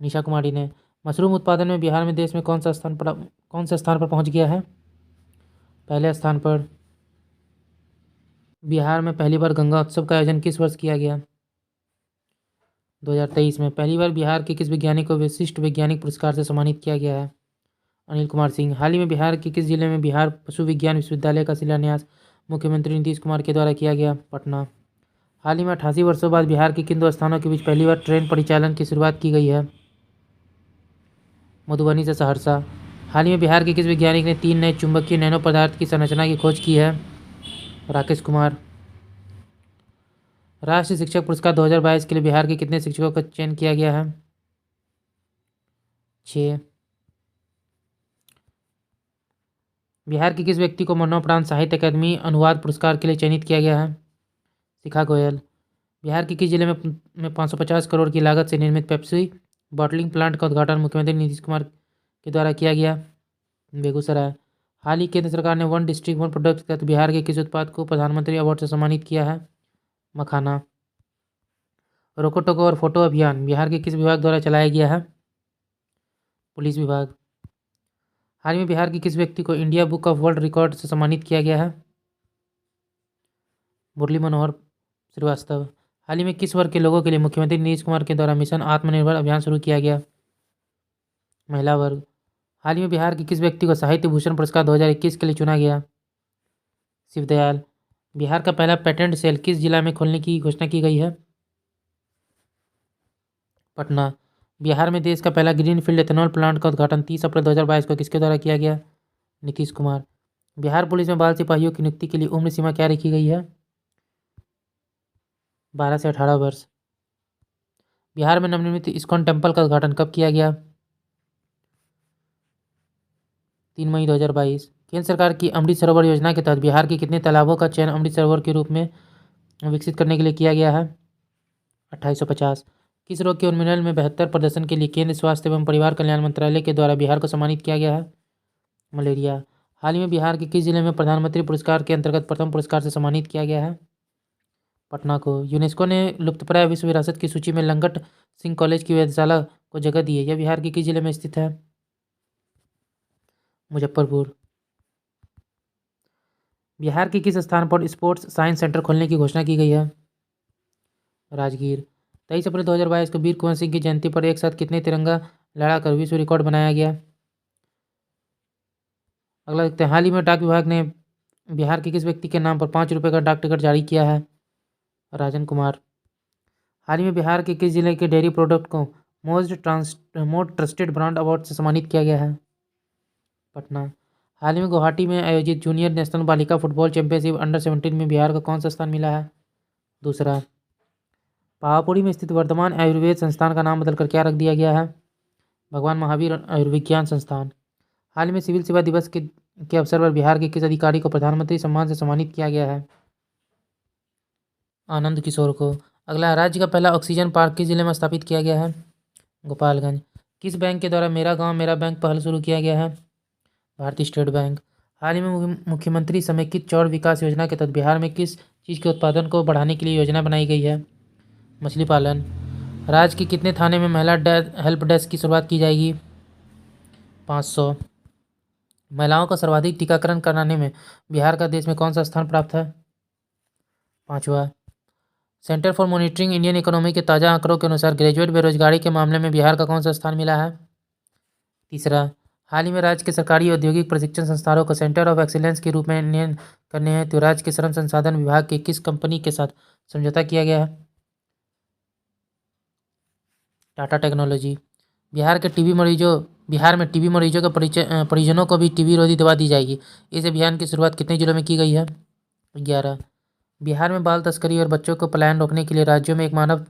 निशा कुमारी ने। मशरूम उत्पादन में बिहार में देश में कौन से स्थान पर पहुंच गया है? पहले स्थान पर। बिहार में पहली बार गंगा उत्सव का आयोजन किस वर्ष किया गया? 2023 में। पहली बार बिहार के किस वैज्ञानिक को विशिष्ट वैज्ञानिक पुरस्कार से सम्मानित किया गया है? अनिल कुमार सिंह। हाल ही में बिहार के किस जिले में बिहार पशु विज्ञान विश्वविद्यालय का शिलान्यास मुख्यमंत्री नीतीश कुमार के द्वारा किया गया? पटना। हाल ही में 88 वर्षों बाद बिहार के किन दो स्थानों के बीच पहली बार ट्रेन परिचालन की शुरुआत की गई है? मधुबनी से सहरसा। हाल ही में बिहार के किस वैज्ञानिक ने 3 नए चुंबकीय नैनो पदार्थ की संरचना की खोज की है? राकेश कुमार। राष्ट्रीय शिक्षक पुरस्कार 2022 के लिए बिहार के कितने शिक्षकों का चयन किया गया है? 6। बिहार के किस व्यक्ति को मरणोपरांत साहित्य अकादमी अनुवाद पुरस्कार के लिए चयनित किया गया है? शिखा गोयल। बिहार के किस जिले में 550 करोड़ की लागत से निर्मित पेप्सी बॉटलिंग प्लांट का उद्घाटन मुख्यमंत्री नीतीश कुमार के द्वारा किया गया? बेगूसराय। हाल ही केंद्र सरकार ने वन डिस्ट्रिक्ट वन प्रोडक्ट के तहत बिहार के किस उत्पाद को प्रधानमंत्री अवार्ड से सम्मानित किया है? मखाना। रोको टोको और फोटो अभियान बिहार के किस विभाग द्वारा चलाया गया है? पुलिस विभाग। हाल ही में बिहार के किस व्यक्ति को India book of world record से सम्मानित किया गया है? मुरली मनोहर श्रीवास्तव। हाल ही में किस वर्ग के लोगों के लिए मुख्यमंत्री नीतीश कुमार के द्वारा मिशन आत्मनिर्भर अभियान शुरू किया गया? महिला वर्ग। हाल ही में बिहार के किस व्यक्ति को साहित्य भूषण पुरस्कार 2021 के लिए चुना गया? शिवदयाल। बिहार का पहला पेटेंट सेल किस जिला में खोलने की घोषणा की गई है? पटना। बिहार में देश का पहला ग्रीनफील्ड एथेनॉल प्लांट का उद्घाटन 30 अप्रैल 2022 को किसके द्वारा किया गया? नीतीश कुमार। बिहार पुलिस में बाल सिपाहियों की नियुक्ति के लिए उम्र सीमा क्या रखी गई है? 12 से 18 वर्ष। बिहार में नवनिर्मित इस्कॉन टेम्पल का उद्घाटन कब किया गया? 3 मई 2022। केंद्र सरकार की अमृत सरोवर योजना के तहत बिहार के कितने तालाबों का चयन अमृत सरोवर के रूप में विकसित करने के लिए किया गया है? 2850। किस रोग के उन्मूलन में बेहतर प्रदर्शन के लिए केंद्र स्वास्थ्य एवं परिवार कल्याण मंत्रालय के द्वारा बिहार को सम्मानित किया गया है? मलेरिया। हाल ही में बिहार के किस जिले में प्रधानमंत्री पुरस्कार के अंतर्गत प्रथम पुरस्कार से सम्मानित किया गया है? पटना को। यूनेस्को ने लुप्तप्राय विश्व विरासत की सूची में लंगट सिंह कॉलेज की वेधशाला को जगह दी है। यह बिहार के किस जिले में स्थित है? मुजफ्फरपुर। बिहार के किस स्थान पर स्पोर्ट्स साइंस सेंटर खोलने की घोषणा की गई है? राजगीर। 23 अप्रैल 2022 को वीर कुंवर सिंह की जयंती पर एक साथ कितने तिरंगा लहराकर विश्व रिकॉर्ड बनाया गया? अगला देखते हैं। हाल ही में डाक विभाग ने बिहार के किस व्यक्ति के नाम पर 5 रुपये का डाक टिकट जारी किया है? राजन कुमार। हाल ही में बिहार के किस जिले के डेयरी प्रोडक्ट को मोस्ट ट्रस्टेड ब्रांड अवार्ड से सम्मानित किया गया है? पटना। हाल ही में गुवाहाटी में आयोजित जूनियर नेशनल बालिका फुटबॉल चैंपियनशिप अंडर-17 में बिहार को कौन सा स्थान मिला है? दूसरा। पावापुरी में स्थित वर्धमान आयुर्वेद संस्थान का नाम बदलकर क्या रख दिया गया है? भगवान महावीर आयुर्विज्ञान संस्थान। हाल ही में सिविल सेवा दिवस के अवसर पर बिहार के किस अधिकारी को प्रधानमंत्री सम्मान से सम्मानित किया गया है? आनंद किशोर को। अगला। राज्य का पहला ऑक्सीजन पार्क किस जिले में स्थापित किया गया है? गोपालगंज। किस बैंक के द्वारा मेरा गांव मेरा बैंक पहल शुरू किया गया है? भारतीय स्टेट बैंक। हाल ही में मुख्यमंत्री समेकित चौड़ विकास योजना के तहत बिहार में किस चीज़ के उत्पादन को बढ़ाने के लिए योजना बनाई गई है? मछली पालन। राज्य के कितने थाने में महिला हेल्प डेस्क की शुरुआत की जाएगी? 500। महिलाओं का सर्वाधिक टीकाकरण कराने में बिहार का देश में कौन सा स्थान प्राप्त है? 5वां। Centre for monitoring Indian economy के ताज़ा आंकड़ों के अनुसार ग्रेजुएट बेरोजगारी के मामले में बिहार का कौन सा स्थान मिला है? तीसरा। हाल ही में राज्य के सरकारी औद्योगिक प्रशिक्षण संस्थानों को सेंटर ऑफ एक्सीलेंस के रूप में चयन करने हेतु राज्य के श्रम संसाधन विभाग के किस कंपनी के साथ समझौता किया गया है? टाटा टेक्नोलॉजी। बिहार में टीबी मरीजों के परिजनों को भी टीबी रोधी दवा दी जाएगी। इस अभियान की शुरुआत कितने जिलों में की गई है? 11। बिहार में बाल तस्करी और बच्चों को पलायन रोकने के लिए राज्यों में एक मानव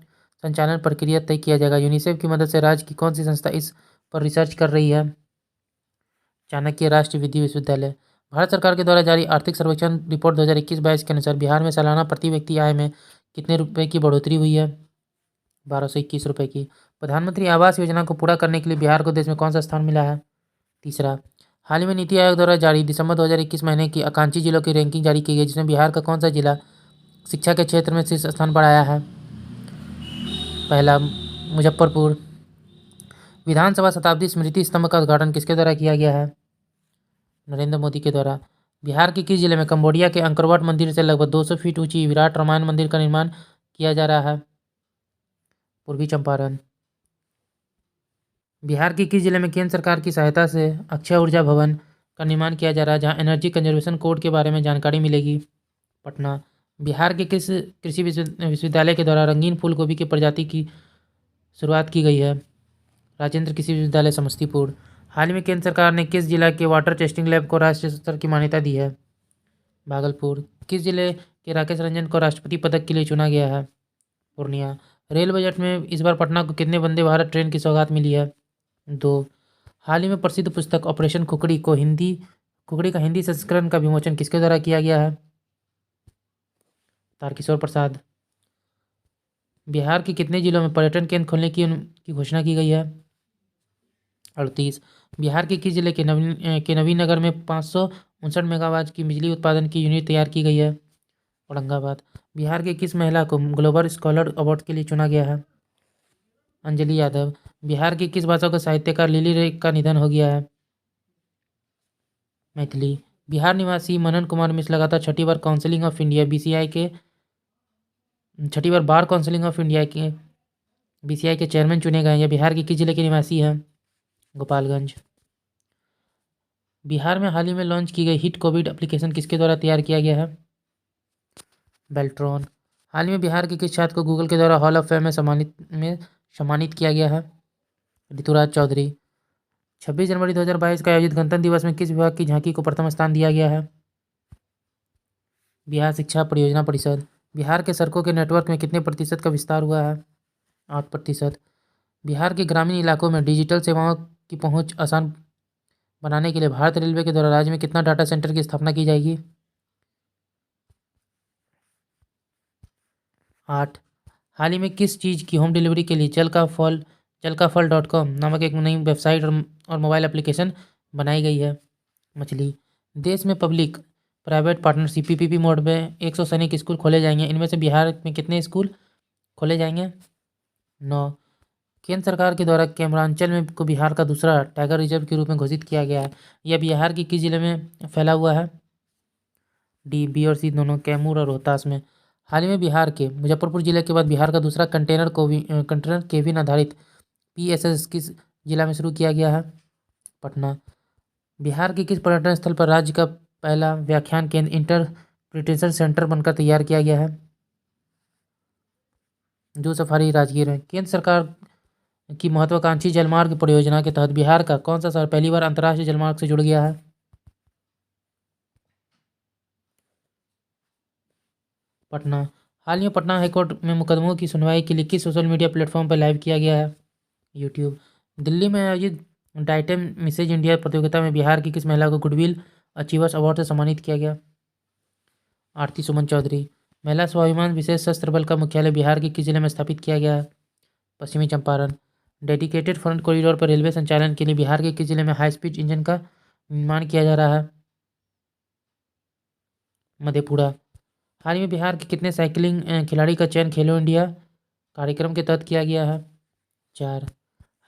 संचालन प्रक्रिया तय किया जाएगा। यूनिसेफ की मदद से राज्य की कौन सी संस्था इस पर रिसर्च कर रही है? चाणक्य राष्ट्रीय विधि विश्वविद्यालय। भारत सरकार के द्वारा जारी आर्थिक सर्वेक्षण रिपोर्ट 2021-22 के अनुसार बिहार में सालाना प्रति व्यक्ति आय में कितने रुपए की बढ़ोतरी हुई है? 1221 रुपये की। प्रधानमंत्री आवास योजना को पूरा करने के लिए बिहार को देश में कौन सा स्थान मिला है? तीसरा। हाल ही में नीति आयोग द्वारा जारी दिसंबर 2021 महीने की आकांक्षी जिलों की रैंकिंग जारी की गई, जिसमें बिहार का कौन सा जिला शिक्षा के क्षेत्र में शीर्ष स्थान पर आया है? पहला मुजफ्फरपुर। विधानसभा शताब्दी स्मृति स्तंभ का उद्घाटन किसके द्वारा किया गया है? नरेंद्र मोदी के द्वारा। बिहार के किस जिले में कंबोडिया के अंकरवाट मंदिर से लगभग 200 फीट ऊंची विराट रामायण मंदिर का निर्माण किया जा रहा है? पूर्वी चंपारण। बिहार के किस जिले में केंद्र सरकार की सहायता से अक्षय ऊर्जा भवन का निर्माण किया जा रहा है, जहां एनर्जी कंजर्वेशन कोड के बारे में जानकारी मिलेगी? पटना। बिहार के किस कृषि विश्वविद्यालय के द्वारा रंगीन फूल गोभी की प्रजाति की शुरुआत की गई है? राजेंद्र कृषि विश्वविद्यालय समस्तीपुर। हाल ही में केंद्र सरकार ने किस जिला के वाटर टेस्टिंग लैब को राष्ट्रीय स्तर की मान्यता दी है? भागलपुर। किस जिले के राकेश रंजन को राष्ट्रपति पदक के लिए चुना गया है? पूर्णिया। रेल बजट में इस बार पटना को कितने वंदे भारत ट्रेन की सौगात मिली है? 2। हाल ही में प्रसिद्ध पुस्तक ऑपरेशन कुकड़ी का हिंदी संस्करण का विमोचन किसके द्वारा किया गया है? तारकिशोर प्रसाद। बिहार के कितने जिलों में पर्यटन केंद्र खोलने की घोषणा की गई है? 38। बिहार के किस जिले के नवीनगर में 559 मेगावाट की बिजली उत्पादन की यूनिट तैयार की गई है? औरंगाबाद। बिहार के किस महिला को ग्लोबल स्कॉलर अवार्ड के लिए चुना गया है? अंजलि यादव। बिहार की किस भाषा के साहित्यकार लिली रे का निधन हो गया है? मैथिली। बिहार निवासी मनन कुमार मिश्र लगातार छठी बार बार काउंसिलिंग ऑफ इंडिया के बीसीआई के चेयरमैन चुने गए हैं। यह बिहार के किस जिले के निवासी हैं? गोपालगंज। बिहार में हाल ही में लॉन्च की गई हिट कोविड एप्लीकेशन किसके द्वारा तैयार किया गया है? बेल्ट्रॉन। हाल ही में बिहार के किस छात्र को गूगल के द्वारा हॉल ऑफ फेम में सम्मानित किया गया है? ऋतुराज चौधरी। 26 जनवरी 2022 का आयोजित गणतंत्र दिवस में किस विभाग की झांकी को प्रथम स्थान दिया गया है? बिहार शिक्षा परियोजना परिषद। बिहार के सड़कों के नेटवर्क में कितने प्रतिशत का विस्तार हुआ है? 8%। बिहार के ग्रामीण इलाकों में डिजिटल सेवाओं की पहुंच आसान बनाने के लिए भारतीय रेलवे के द्वारा राज्य में कितना डाटा सेंटर की स्थापना की जाएगी? 8। हाल ही में किस चीज़ की होम डिलीवरी के लिए चलकाफल.com नामक एक नई वेबसाइट और मोबाइल एप्लीकेशन बनाई गई है? मछली। देश में public private partnership PPP mode में 100 सैनिक स्कूल खोले जाएंगे। इनमें से बिहार में कितने स्कूल खोले जाएंगे? 9। केंद्र सरकार के द्वारा कैमरांचल में को बिहार का दूसरा टाइगर रिजर्व के रूप में घोषित किया गया है। यह बिहार के किस जिले में फैला हुआ है? डी, बी और सी दोनों, कैमूर और रोहतास में। हाल ही में बिहार के मुजफ्फरपुर जिले के बाद बिहार का दूसरा कंटेनर केबिन आधारित पीएसएस किस जिला में शुरू किया गया है? पटना। बिहार के किस पर्यटन स्थल पर राज्य का पहला व्याख्यान केंद्र इंटरप्रिटेशन सेंटर बनकर तैयार किया गया है? जू सफारी राजगीर है। केंद्र सरकार की महत्वाकांक्षी जलमार्ग परियोजना के तहत बिहार का कौन सा शहर पहली बार अंतर्राष्ट्रीय जलमार्ग से जुड़ गया है? पटना। हाल ही में पटना हाईकोर्ट में मुकदमों की सुनवाई के लिए किस सोशल मीडिया प्लेटफॉर्म पर लाइव किया गया है? यूट्यूब। दिल्ली में आयोजित डाइटेम मिसेज इंडिया प्रतियोगिता में बिहार की किस महिला को गुडविल अचीवर्स अवार्ड से सम्मानित किया गया? आरती सुमन चौधरी। महिला स्वाभिमान विशेष सशस्त्र बल का मुख्यालय बिहार के किस जिले में स्थापित किया गया है? पश्चिमी चंपारण। डेडिकेटेड फ्रंट कॉरिडोर पर रेलवे संचालन के लिए बिहार के किस जिले में हाई स्पीड इंजन का निर्माण किया जा रहा है? मधेपुरा। हाल ही में बिहार के कितने साइकिलिंग खिलाड़ी का चयन खेलो इंडिया कार्यक्रम के तहत किया गया है? 4।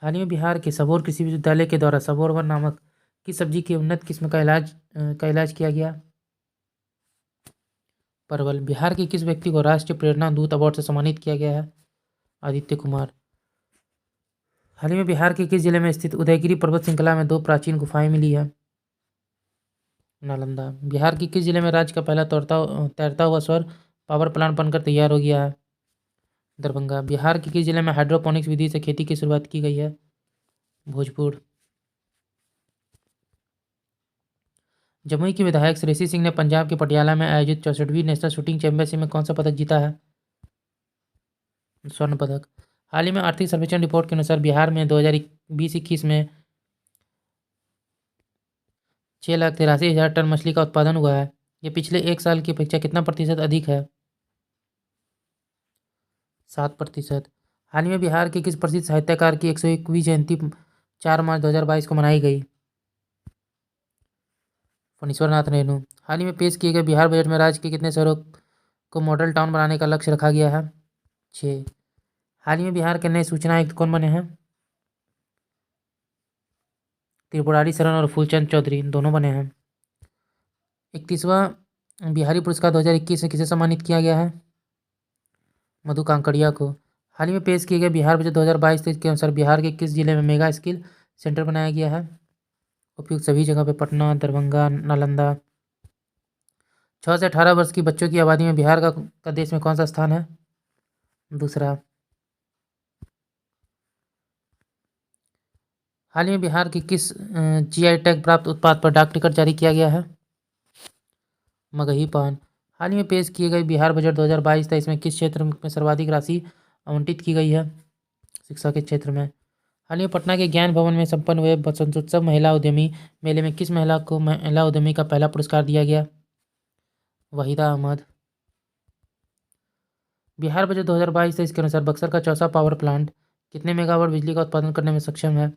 हाल ही में बिहार के सबौर कृषि विश्वविद्यालय के द्वारा सबौर वन नामक किस सब्जी की उन्नत किस्म का इलाज किया गया? परवल। बिहार के किस व्यक्ति को राष्ट्रीय प्रेरणा दूत अवार्ड से सम्मानित किया गया है? आदित्य कुमार। हाल ही में बिहार के किस जिले में स्थित उदयगिरी पर्वत श्रृंखला में 2 प्राचीन गुफाएं मिली है? नालंदा। बिहार के किस जिले में राज्य का पहला तैरता हुआ सौर पावर प्लांट बनकर तैयार हो गया है? दरभंगा। बिहार के किस जिले में हाइड्रोपोनिक्स विधि से खेती की शुरुआत की गई है? भोजपुर। जमुई के विधायक श्रेयसी सिंह ने पंजाब के पटियाला में आयोजित 64वीं नेशनल शूटिंग चैंपियनशिप में कौन सा पदक जीता है? स्वर्ण पदक। हाल ही में आर्थिक सर्वेक्षण रिपोर्ट के अनुसार बिहार में 2020-21 में 6,83,000 टन मछली का उत्पादन हुआ है। यह पिछले एक साल की अपेक्षा कितना प्रतिशत अधिक है? 7%। हाल ही में बिहार के किस प्रसिद्ध साहित्यकार की 101वीं जयंती 4 मार्च 2022 को मनाई गई? फणीश्वर नाथ रेणु। हाल ही में पेश किए गए बिहार बजट में राज्य के कितने शहरों को मॉडल टाउन बनाने का लक्ष्य रखा गया है? 6। हाल ही में बिहार के नए सूचना आयुक्त कौन बने हैं? त्रिपुरारी शरण और फूलचंद चौधरी दोनों बने हैं। 31वां बिहारी पुरस्कार 2021 में किसे सम्मानित किया गया है? मधु कांकड़िया को। हाल ही में पेश किए गए बिहार बजट 2022-23 के अनुसार बिहार के किस जिले में मेगा स्किल सेंटर बनाया गया है? उपयुक्त सभी जगह पे पटना, दरभंगा, नालंदा। 6 से 18 वर्ष की बच्चों की आबादी में बिहार का देश में कौन सा स्थान है? दूसरा। हाल ही में बिहार की किस जीआई टैग प्राप्त उत्पाद पर डाक टिकट जारी किया गया है? मगही पान। हाल ही में पेश किए गए बिहार बजट 2022-23 में किस क्षेत्र में सर्वाधिक राशि आवंटित की गई है? शिक्षा के क्षेत्र में। हाल ही में पटना के ज्ञान भवन में संपन्न हुए बसंतोत्सव महिला उद्यमी मेले में किस महिला को महिला उद्यमी का पहला पुरस्कार दिया गया? वहीदा अहमद। बिहार बजट 2022-23 के अनुसार बक्सर का चौसा पावर प्लांट कितने मेगावाट बिजली का उत्पादन करने में सक्षम है?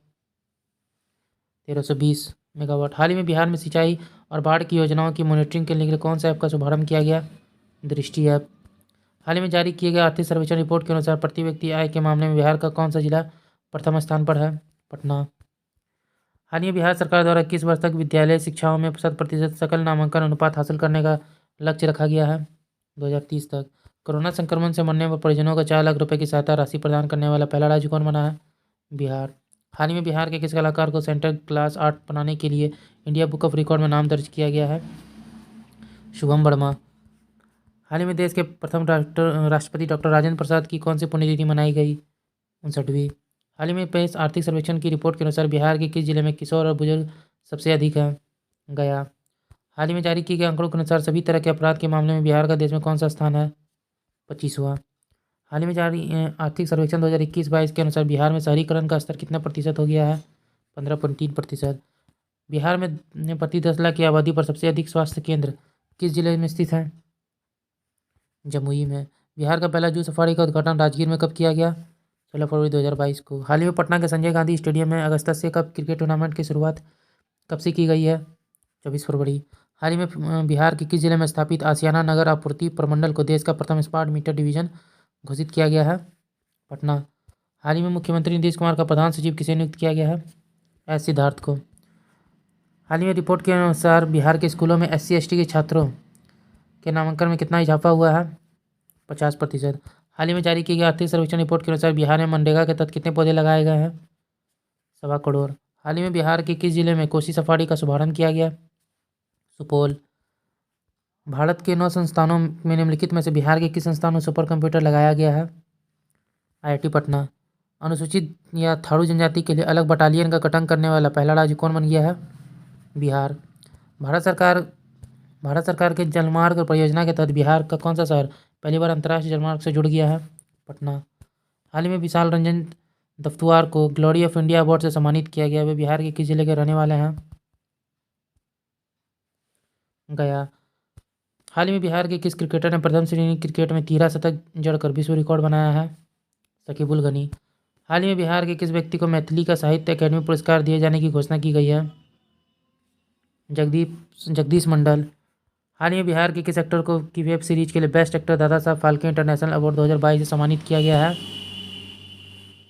1320 मेगावाट। हाल ही में बिहार में सिंचाई और बाढ़ की योजनाओं की मॉनिटरिंग के लिए कौन सा ऐप का शुभारंभ किया गया? दृष्टि ऐप। हाल ही में जारी किए गए आर्थिक सर्वेक्षण रिपोर्ट के अनुसार प्रति व्यक्ति आय के मामले में बिहार का कौन सा जिला प्रथम स्थान पर है? पटना। हाल ही में बिहार सरकार द्वारा किस वर्ष तक विद्यालय शिक्षाओं में 100% सकल नामांकन अनुपात हासिल करने का लक्ष्य रखा गया है? 2030 तक। कोरोना संक्रमण से मरने पर परिजनों को 4 लाख रुपए की सहायता राशि प्रदान करने वाला पहला राज्य कौन बना है? बिहार। हाल ही में बिहार के किस कलाकार को सेंटर क्लास आर्ट बनाने के लिए इंडिया बुक ऑफ रिकॉर्ड में नाम दर्ज किया गया है? शुभम वर्मा। हाल ही में देश के प्रथम राष्ट्रपति डॉक्टर राजेंद्र प्रसाद की कौन सी पुण्यतिथि मनाई गई? 59वीं। हाल ही में पेश आर्थिक सर्वेक्षण की रिपोर्ट के अनुसार बिहार के किस जिले में किशोर और बुजुर्ग सबसे अधिक हैं? गया। हाल ही में जारी किए गए आंकड़ों के अनुसार सभी तरह के अपराध के मामले में बिहार का देश में कौन सा स्थान है? 25वां। हाल ही में जारी आर्थिक सर्वेक्षण 2021-22 के अनुसार बिहार में शहरीकरण का स्तर कितना प्रतिशत हो गया है? 15.3%। बिहार में प्रति 10 लाख की आबादी पर सबसे अधिक स्वास्थ्य केंद्र किस जिले में स्थित है? जमुई में। बिहार का पहला जू सफारी का उद्घाटन राजगीर में कब किया गया? 16 फरवरी 2022 को। हाल ही में पटना के संजय गांधी स्टेडियम में अगस्तक से कप क्रिकेट टूर्नामेंट की शुरुआत कब से की गई है? 24 फरवरी। हाल ही में बिहार के किस जिले में स्थापित आसियाना नगर आपूर्ति प्रमंडल को देश का प्रथम स्मार्ट मीटर डिवीजन घोषित किया गया है? पटना। हाल ही में मुख्यमंत्री नीतीश कुमार का प्रधान सचिव किसे नियुक्त किया गया है? एस सिद्धार्थ को। हाल ही में रिपोर्ट के अनुसार बिहार के स्कूलों में SC/ST के छात्रों के नामांकन में कितना इजाफा हुआ है? 50%। हाल ही में जारी की गई आर्थिक सर्वेक्षण रिपोर्ट के अनुसार बिहार में मनरेगा के तहत कितने पौधे लगाए गए हैं? 1.25 करोड़। हाल ही में बिहार के किस जिले में कोसी सफारी का शुभारंभ किया गया? सुपौल। भारत के 9 संस्थानों में निम्नलिखित में से बिहार के किस संस्थान में सुपर कंप्यूटर लगाया गया है? IIT पटना। अनुसूचित या थारू जनजाति के लिए अलग बटालियन का गठन करने वाला पहला राज्य कौन बन गया है? बिहार। भारत सरकार के जलमार्ग परियोजना के तहत बिहार का कौन सा शहर पहली बार अंतर्राष्ट्रीय जलमार्ग से जुड़ गया है? पटना। हाल ही में विशाल रंजन दफ्तुआर को ग्लोरी ऑफ इंडिया अवार्ड से सम्मानित किया गया। वे बिहार के किस जिले के रहने वाले हैं? गया। हाल ही में बिहार के किस क्रिकेटर ने प्रथम श्रेणी क्रिकेट में 13 शतक जड़कर विश्व रिकॉर्ड बनाया है? शकीबुल गनी। हाल ही में बिहार के किस व्यक्ति को मैथिली का साहित्य अकादमी पुरस्कार दिए जाने की घोषणा की गई है? जगदीश मंडल। हाल ही में बिहार के किस एक्टर को की वेब सीरीज के लिए best actor Dada Saheb Phalke international award 2022 से सम्मानित किया गया है?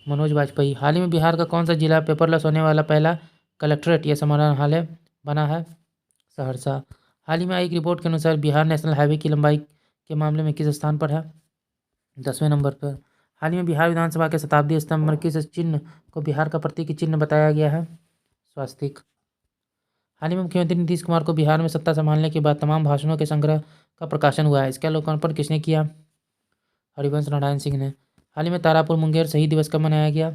मनोज वाजपेयी। हाल ही में बिहार का कौन सा जिला पेपरलेस होने वाला पहला कलेक्ट्रेट या समाहरणालय बना है? सहरसा। हाल ही में आई एक रिपोर्ट के अनुसार बिहार नेशनल हाईवे की लंबाई के मामले में किस स्थान पर है? 10वें नंबर पर। हाल ही में बिहार विधानसभा के शताब्दी स्तंभ पर किस चिन्ह को बिहार का प्रतीक चिन्ह बताया गया है? स्वास्तिक। हाल ही में मुख्यमंत्री नीतीश कुमार को बिहार में सत्ता संभालने के बाद तमाम भाषणों के संग्रह का प्रकाशन हुआ है। इसका लोकार्पण किसने किया? हरिवंश नारायण सिंह ने। हाल ही में तारापुर मुंगेर शहीद दिवस कब मनाया गया?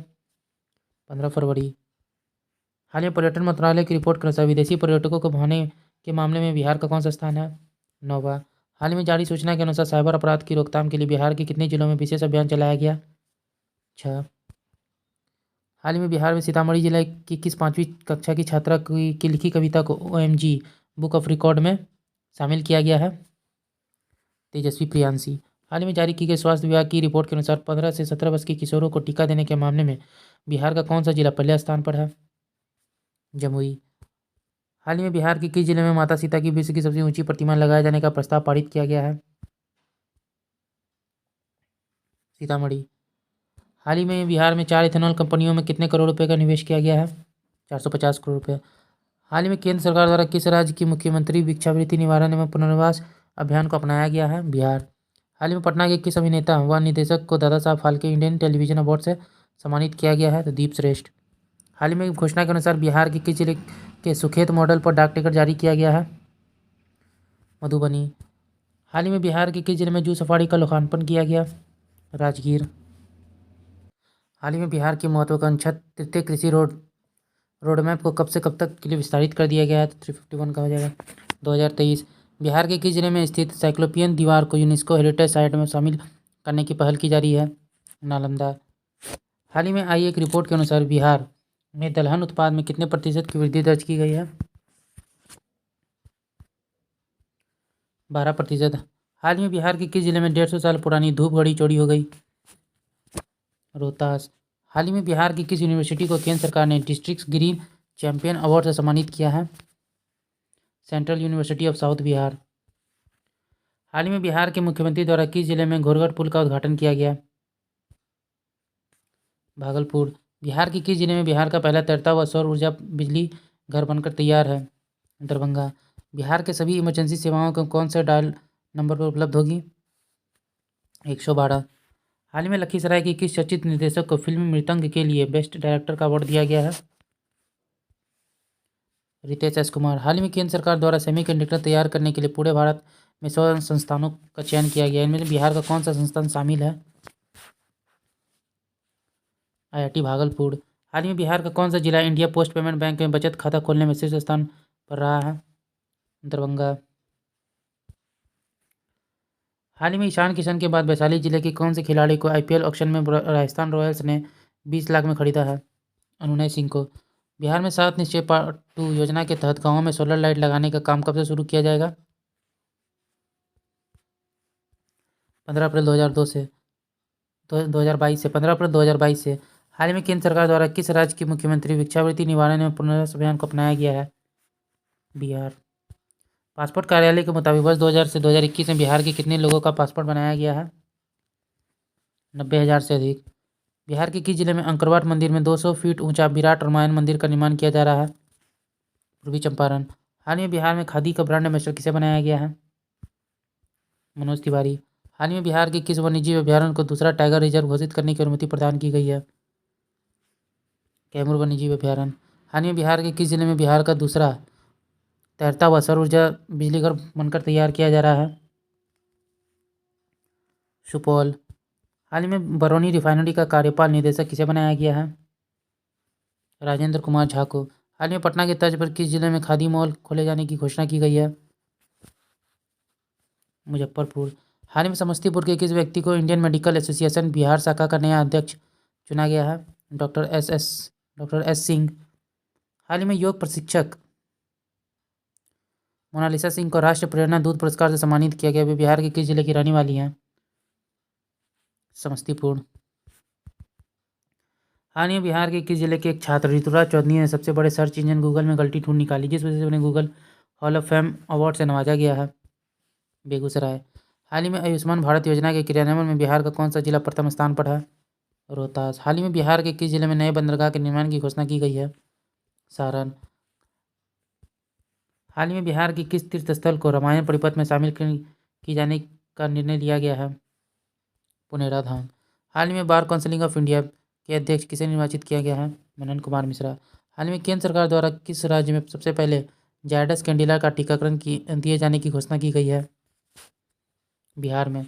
15 फरवरी। हाल ही में पर्यटन मंत्रालय की रिपोर्ट के अनुसार विदेशी पर्यटकों को भाने के मामले में बिहार का कौन सा स्थान है? 9वां। हाल ही में जारी सूचना के अनुसार साइबर अपराध की रोकथाम के लिए बिहार के कितने जिलों में विशेष अभियान चलाया गया? 6। हाल ही में बिहार में सीतामढ़ी जिले की किस 5वीं कक्षा की छात्रा की लिखी कविता को OMG बुक ऑफ रिकॉर्ड में शामिल किया गया है? तेजस्वी प्रियांशी। हाल ही में जारी की गई स्वास्थ्य विभाग की रिपोर्ट के अनुसार 15 से 17 वर्ष के किशोरों को टीका देने के मामले में बिहार का कौन सा जिला पहले स्थान पर है? जमुई। हाल ही में बिहार के किस जिले में माता सीता की विश्व की सबसे ऊंची प्रतिमा लगाए जाने का प्रस्ताव पारित किया गया है? सीतामढ़ी। हाल ही में बिहार में 4 इथेनॉल कंपनियों में कितने करोड़ रुपए का निवेश किया गया है? 450 करोड़ रुपये। हाल ही में केंद्र सरकार द्वारा किस राज्य की मुख्यमंत्री भिक्षावृत्ति निवारण एवं पुनर्वास अभियान को अपनाया गया है? बिहार। हाल ही में पटना के किस अभिनेता व निर्देशक को Dada Saheb Phalke Indian television award से सम्मानित किया गया है? तो दीप श्रेष्ठ। हाल ही में घोषणा के अनुसार बिहार के किस जिले के सुखेत मॉडल पर डाक टिकट जारी किया गया है? मधुबनी। हाल ही में बिहार के किस जिले में जू सफारी का लोकार्पण किया गया? राजगीर। हाल ही में बिहार की महत्वाकांक्षा तृतीय कृषि रोडमैप को कब से कब तक के लिए विस्तारित कर दिया गया है? तो 351 का हो जाएगा 2023। बिहार के किस जिले में स्थित साइक्लोपियन दीवार को यूनेस्को हेरिटेज साइट में शामिल करने की पहल की जा रही है? नालंदा। हाल ही में आई एक रिपोर्ट के अनुसार बिहार में दलहन उत्पाद में कितने प्रतिशत की वृद्धि दर्ज की गई है? 12%। हाल ही में बिहार के किस जिले में 150 साल पुरानी धूप घड़ी चोरी हो गई? रोहतास। हाल ही में बिहार की किस यूनिवर्सिटी को केंद्र सरकार ने डिस्ट्रिक्ट ग्रीन चैंपियन अवार्ड से सम्मानित किया है? Central university of south Bihar. हाल ही में बिहार के मुख्यमंत्री द्वारा किस जिले में घोरघर पुल का उद्घाटन किया गया? भागलपुर। बिहार के किस जिले में बिहार का पहला तैरता हुआ सौर ऊर्जा बिजली घर बनकर तैयार है? दरभंगा। बिहार के सभी इमरजेंसी सेवाओं को कौन से डायल नंबर पर उपलब्ध होगी? 112। हाल ही में लखीसराय के किस चर्चित निर्देशक को फिल्म मृतंग के लिए बेस्ट डायरेक्टर का अवार्ड दिया गया है? रितेश एस कुमार। हाल ही में केंद्र सरकार द्वारा सेमीकंडक्टर तैयार करने के लिए पूरे भारत में 100 संस्थानों का चयन किया गया। इनमें से बिहार का कौन सा संस्थान शामिल है? IIT भागलपुर। हाल ही में बिहार का कौन सा जिला इंडिया पोस्ट पेमेंट बैंक में बचत खाता खोलने में शीर्ष स्थान पर रहा है? दरभंगा। हाल ही में ईशान किशन के बाद वैशाली जिले के कौन से खिलाड़ी को IPL ऑक्शन में राजस्थान रॉयल्स ने 20 लाख में खरीदा है? अनुनय सिंह को। बिहार में 7 निश्चय पार्ट 2 योजना के तहत गाँवों में सोलर लाइट लगाने का काम कब से शुरू किया जाएगा? 15 अप्रैल 2022 से 15 अप्रैल 2022 से। हाल ही में केंद्र सरकार द्वारा किस राज्य की मुख्यमंत्री भिक्षावृत्ति निवारण एवं पुनर्वास अभियान को अपनाया गया है? बिहार। पासपोर्ट कार्यालय के मुताबिक वर्ष 2000 से 2021 में बिहार के कितने लोगों का पासपोर्ट बनाया गया है? 90,000 से अधिक। बिहार के किस जिले में अंकरवाट मंदिर में 200 फीट ऊंचा विराट रामायण मंदिर का निर्माण किया जा रहा है? पूर्वी चंपारण। हाल ही में बिहार में खादी का ब्रांड एम्बेसडर किसे बनाया गया है? मनोज तिवारी। हाल ही में बिहार के किस वन्यजीव अभ्यारण्य को दूसरा टाइगर रिजर्व घोषित करने की अनुमति प्रदान की गई है? कैमूर वन्यजीव अभ्यारण्य। हाल ही में बिहार के किस जिले में बिहार का दूसरा तैरता हुआ सौर ऊर्जा बिजली घर बनकर तैयार किया जा रहा है? सुपौल। हाल ही में बरौनी रिफाइनरी का कार्यपाल निदेशक किसे बनाया गया है? राजेंद्र कुमार झा को। हाल ही में पटना के तर्ज पर किस जिले में खादी मॉल खोले जाने की घोषणा की गई है? मुजफ्फरपुर। हाल ही में समस्तीपुर के किस व्यक्ति को इंडियन मेडिकल एसोसिएशन बिहार शाखा का नया अध्यक्ष चुना गया है? Doctor S Singh. हाल ही में योग प्रशिक्षक मोनालिसा सिंह को राष्ट्रीय प्रेरणा दूत पुरस्कार से सम्मानित किया गया। वे बिहार के किस जिले की रहने वाली हैं? समस्तीपुर। हाल ही में बिहार के किस जिले के एक छात्र ऋतुराज चौधरी ने सबसे बड़े सर्च इंजन गूगल में गलती ढूंढ निकाली, जिस वजह से उन्हें Google hall of fame award से नवाजा गया है? बेगूसराय। हाल ही में आयुष्मान भारत योजना के क्रियान्वयन में बिहार का कौन सा जिला प्रथम स्थान पर है? रोहतास। हाल ही में बिहार के किस जिले में नए बंदरगाह के निर्माण की घोषणा की गई है? सारण। हाल ही में बिहार के किस तीर्थ स्थल को रामायण परिपथ में शामिल किए जाने का निर्णय लिया गया है? पुनेरा धाम। हाल ही में बार काउंसिल ऑफ इंडिया के अध्यक्ष किसे निर्वाचित किया गया है? मनन कुमार मिश्रा। हाल ही में केंद्र सरकार द्वारा किस राज्य में सबसे पहले जायडस कैंडिला का टीकाकरण दिए जाने की घोषणा की गई है? बिहार में।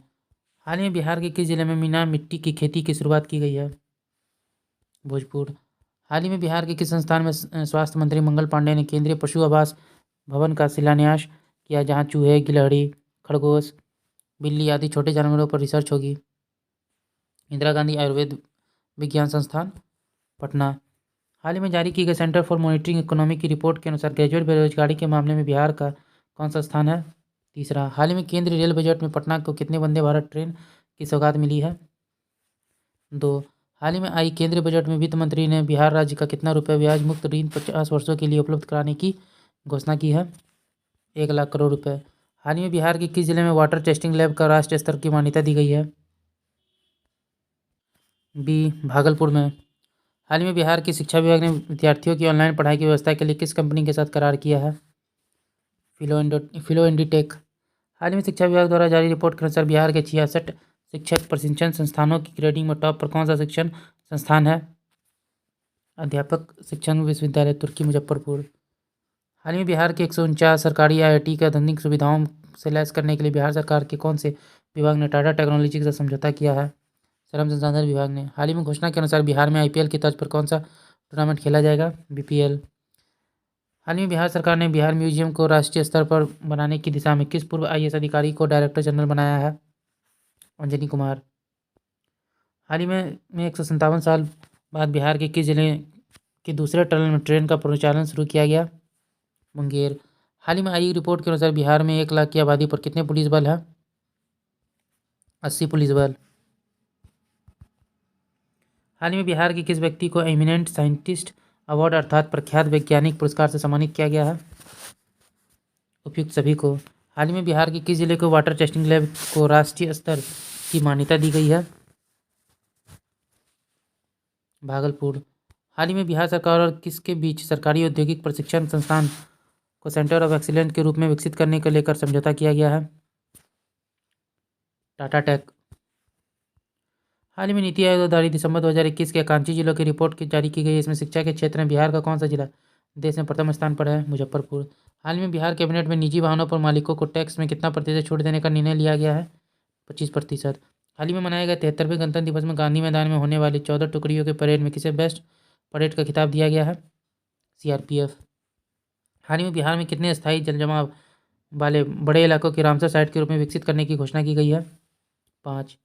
हाल ही में बिहार के किस जिले में मीना मिट्टी की खेती की शुरुआत की गई है? भोजपुर। हाल ही में बिहार के किस संस्थान में स्वास्थ्य मंत्री मंगल पांडे ने केंद्रीय पशु आवास भवन का शिलान्यास किया, जहां चूहे, गिलहरी, खरगोश, बिल्ली आदि छोटे जानवरों पर रिसर्च होगी? इंदिरा गांधी आयुर्वेद विज्ञान संस्थान, पटना। हाल ही में जारी की गई सेंटर फॉर मॉनिटरिंग इकोनॉमी की रिपोर्ट के अनुसार ग्रेजुएट बेरोजगारी के मामले में बिहार का कौन सा स्थान है? तीसरा। हाल ही में केंद्रीय रेल बजट में पटना को कितने वंदे भारत ट्रेन की सौगात मिली है? 2। हाल ही में आई केंद्रीय बजट में वित्त मंत्री ने बिहार राज्य का कितना रुपये ब्याज मुक्त ऋण 50 वर्षों के लिए उपलब्ध कराने की घोषणा की है 1 लाख करोड़ रुपए। हाल ही में बिहार के किस जिले में वाटर टेस्टिंग लैब का राष्ट्रीय स्तर की मान्यता दी गई है? बी भागलपुर में। हाल ही में बिहार की शिक्षा विभाग ने विद्यार्थियों की ऑनलाइन पढ़ाई की व्यवस्था के लिए किस कंपनी के साथ करार किया है? फिलो इंडीटेक। हाल ही में शिक्षा विभाग द्वारा जारी रिपोर्ट के अनुसार बिहार के 66 शिक्षक प्रशिक्षण संस्थानों की ग्रेडिंग में टॉप पर कौन सा शिक्षण संस्थान है? अध्यापक शिक्षण विश्वविद्यालय तुर्की मुजफ्फरपुर। हाल ही में बिहार के 149 सरकारी IIT के आधुनिक सुविधाओं से लैस करने के लिए बिहार सरकार के कौन से विभाग ने टाटा टेक्नोलॉजी के साथ समझौता किया है? श्रम संसाधन विभाग ने। हाल ही में घोषणा के अनुसार बिहार में IPL की तर्ज पर कौन सा टूर्नामेंट खेला जाएगा? BPL। हाल ही में बिहार सरकार ने बिहार म्यूजियम को राष्ट्रीय स्तर पर बनाने की दिशा में किस पूर्व IAS अधिकारी को डायरेक्टर जनरल बनाया है? अंजनी कुमार। हाल ही में 157 साल बाद बिहार के किस जिले के दूसरे टनल में ट्रेन का परिचालन शुरू किया गया? मुंगेर। हाल ही में आई रिपोर्ट के अनुसार बिहार में 1 लाख की आबादी पर कितने पुलिस बल है? 80 पुलिस बल। हाल ही में बिहार के किस व्यक्ति को एमिनेंट साइंटिस्ट अवार्ड अर्थात प्रख्यात वैज्ञानिक पुरस्कार से सम्मानित किया गया है? उपयुक्त सभी को। हाल ही में बिहार के किस जिले को वाटर टेस्टिंग लैब को राष्ट्रीय स्तर की मान्यता दी गई है? भागलपुर। हाल ही में बिहार सरकार और किसके बीच सरकारी औद्योगिक प्रशिक्षण संस्थान को सेंटर ऑफ एक्सीलेंस के रूप में विकसित करने को लेकर समझौता किया गया है? टाटा टेक। हाल ही में नीति आयोग द्वारा दिसंबर 2021 के आकांक्षी जिलों की रिपोर्ट जारी की गई। इसमें शिक्षा के क्षेत्र में बिहार का कौन सा जिला देश में प्रथम स्थान पर है? मुजफ्फरपुर। हाल ही में बिहार कैबिनेट में निजी वाहनों पर मालिकों को टैक्स में कितना प्रतिशत छूट देने का निर्णय लिया गया है? 25%। हाल ही में मनाए गए 73वें गणतंत्र दिवस में गांधी मैदान में होने वाली 14 टुकड़ियों के परेड में किसे बेस्ट परेड का खिताब दिया गया है? CRPF। हाल ही में बिहार में कितने स्थायी जलजमाव वाले बड़े इलाकों की रामसर साइट के रूप में विकसित करने की घोषणा की गई है? 5।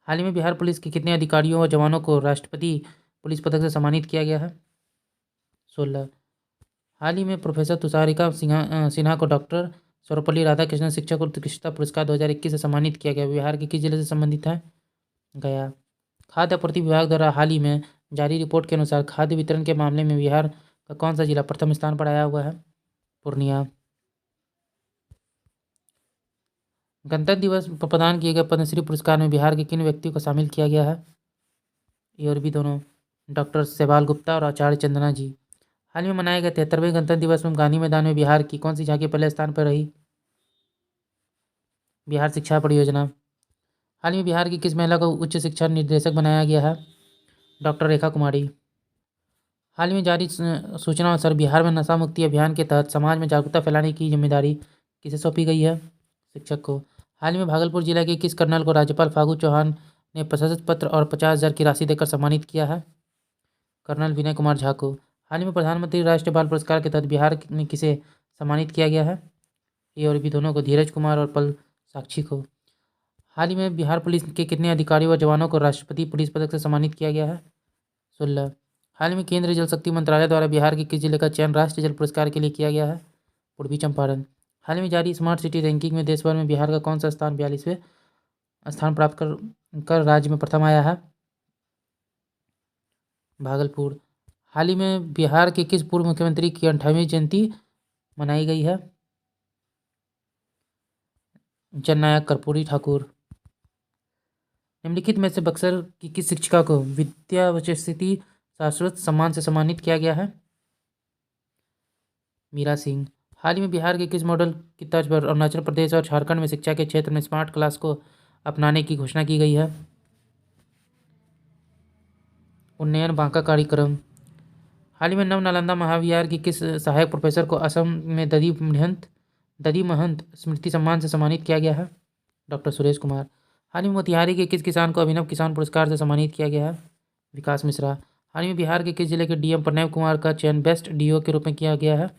हाल ही में बिहार पुलिस के कितने अधिकारियों और जवानों को राष्ट्रपति पुलिस पदक से सम्मानित किया गया है? 16। हाल ही में प्रोफेसर तुषारिका सिन्हा को डॉक्टर सर्वपल्ली राधाकृष्णन शिक्षक उत्कृष्टता पुरस्कार 2021 से सम्मानित किया गया। बिहार के किस जिले से संबंधित है? गया। खाद्य आपूर्ति विभाग द्वारा हाल ही में जारी रिपोर्ट के अनुसार खाद्य वितरण के मामले में बिहार का कौन सा जिला प्रथम स्थान पर आया हुआ है? पूर्णिया। गणतंत्र दिवस पर प्रदान किए गए पद्मश्री पुरस्कार में बिहार के किन व्यक्तियों को शामिल किया गया है? ये और भी दोनों डॉक्टर शैवाल गुप्ता और आचार्य चंदना जी। हाल ही में मनाए गए 73वें गणतंत्र दिवस में गांधी मैदान में बिहार की कौन सी झांकी पहले स्थान पर रही? बिहार शिक्षा परियोजना। हाल ही में बिहार की किस महिला को उच्च शिक्षा निर्देशक बनाया गया है? डॉक्टर रेखा कुमारी। हाल ही में जारी सूचना अनुसार बिहार में नशा मुक्ति अभियान के तहत समाज में जागरूकता फैलाने की जिम्मेदारी किसे सौंपी गई है? शिक्षक को। हाल ही में भागलपुर जिला के किस कर्नल को राज्यपाल फागू चौहान ने प्रशस्ति पत्र और 50,000 की राशि देकर सम्मानित किया है? कर्नल विनय कुमार झा को। हाल ही में प्रधानमंत्री राष्ट्रीय बाल पुरस्कार के तहत बिहार में किसे सम्मानित किया गया है? ये और भी दोनों को धीरज कुमार और पल साक्षी को। हाल ही में बिहार पुलिस के कितने अधिकारियों व जवानों को राष्ट्रपति पुलिस पदक से सम्मानित किया गया है? 16। हाल ही में केंद्रीय जल शक्ति मंत्रालय द्वारा बिहार के किस जिले का चयन राष्ट्रीय जल पुरस्कार के लिए किया गया है? पूर्वी चंपारण। हाल ही में जारी स्मार्ट सिटी रैंकिंग में देश भर में बिहार का कौन सा स्थान 42वें स्थान प्राप्त कर राज्य में प्रथम आया है? भागलपुर। हाल ही में बिहार के किस पूर्व मुख्यमंत्री की 58वीं जयंती मनाई गई है? जननायक कर्पूरी ठाकुर। निम्नलिखित में से बक्सर की किस शिक्षिका को विद्यावचस्पति शाश्वत सम्मान से सम्मानित किया गया है? मीरा सिंह। हाल ही में बिहार के किस मॉडल की तर्ज पर अरुणाचल प्रदेश और झारखंड में शिक्षा के क्षेत्र में स्मार्ट क्लास को अपनाने की घोषणा की गई है? उन्नयन बांका कार्यक्रम। हाल ही में नव नालंदा महाविहार की किस सहायक प्रोफेसर को असम में दधी महंत स्मृति सम्मान से सम्मानित किया गया है? डॉक्टर सुरेश कुमार। हाल ही में मोतिहारी के किस किसान को अभिनव किसान पुरस्कार से सम्मानित किया गया है? विकास मिश्रा। हाल ही में बिहार के किस जिले के DM प्रणव कुमार का चयन बेस्ट DO के रूप में किया गया है?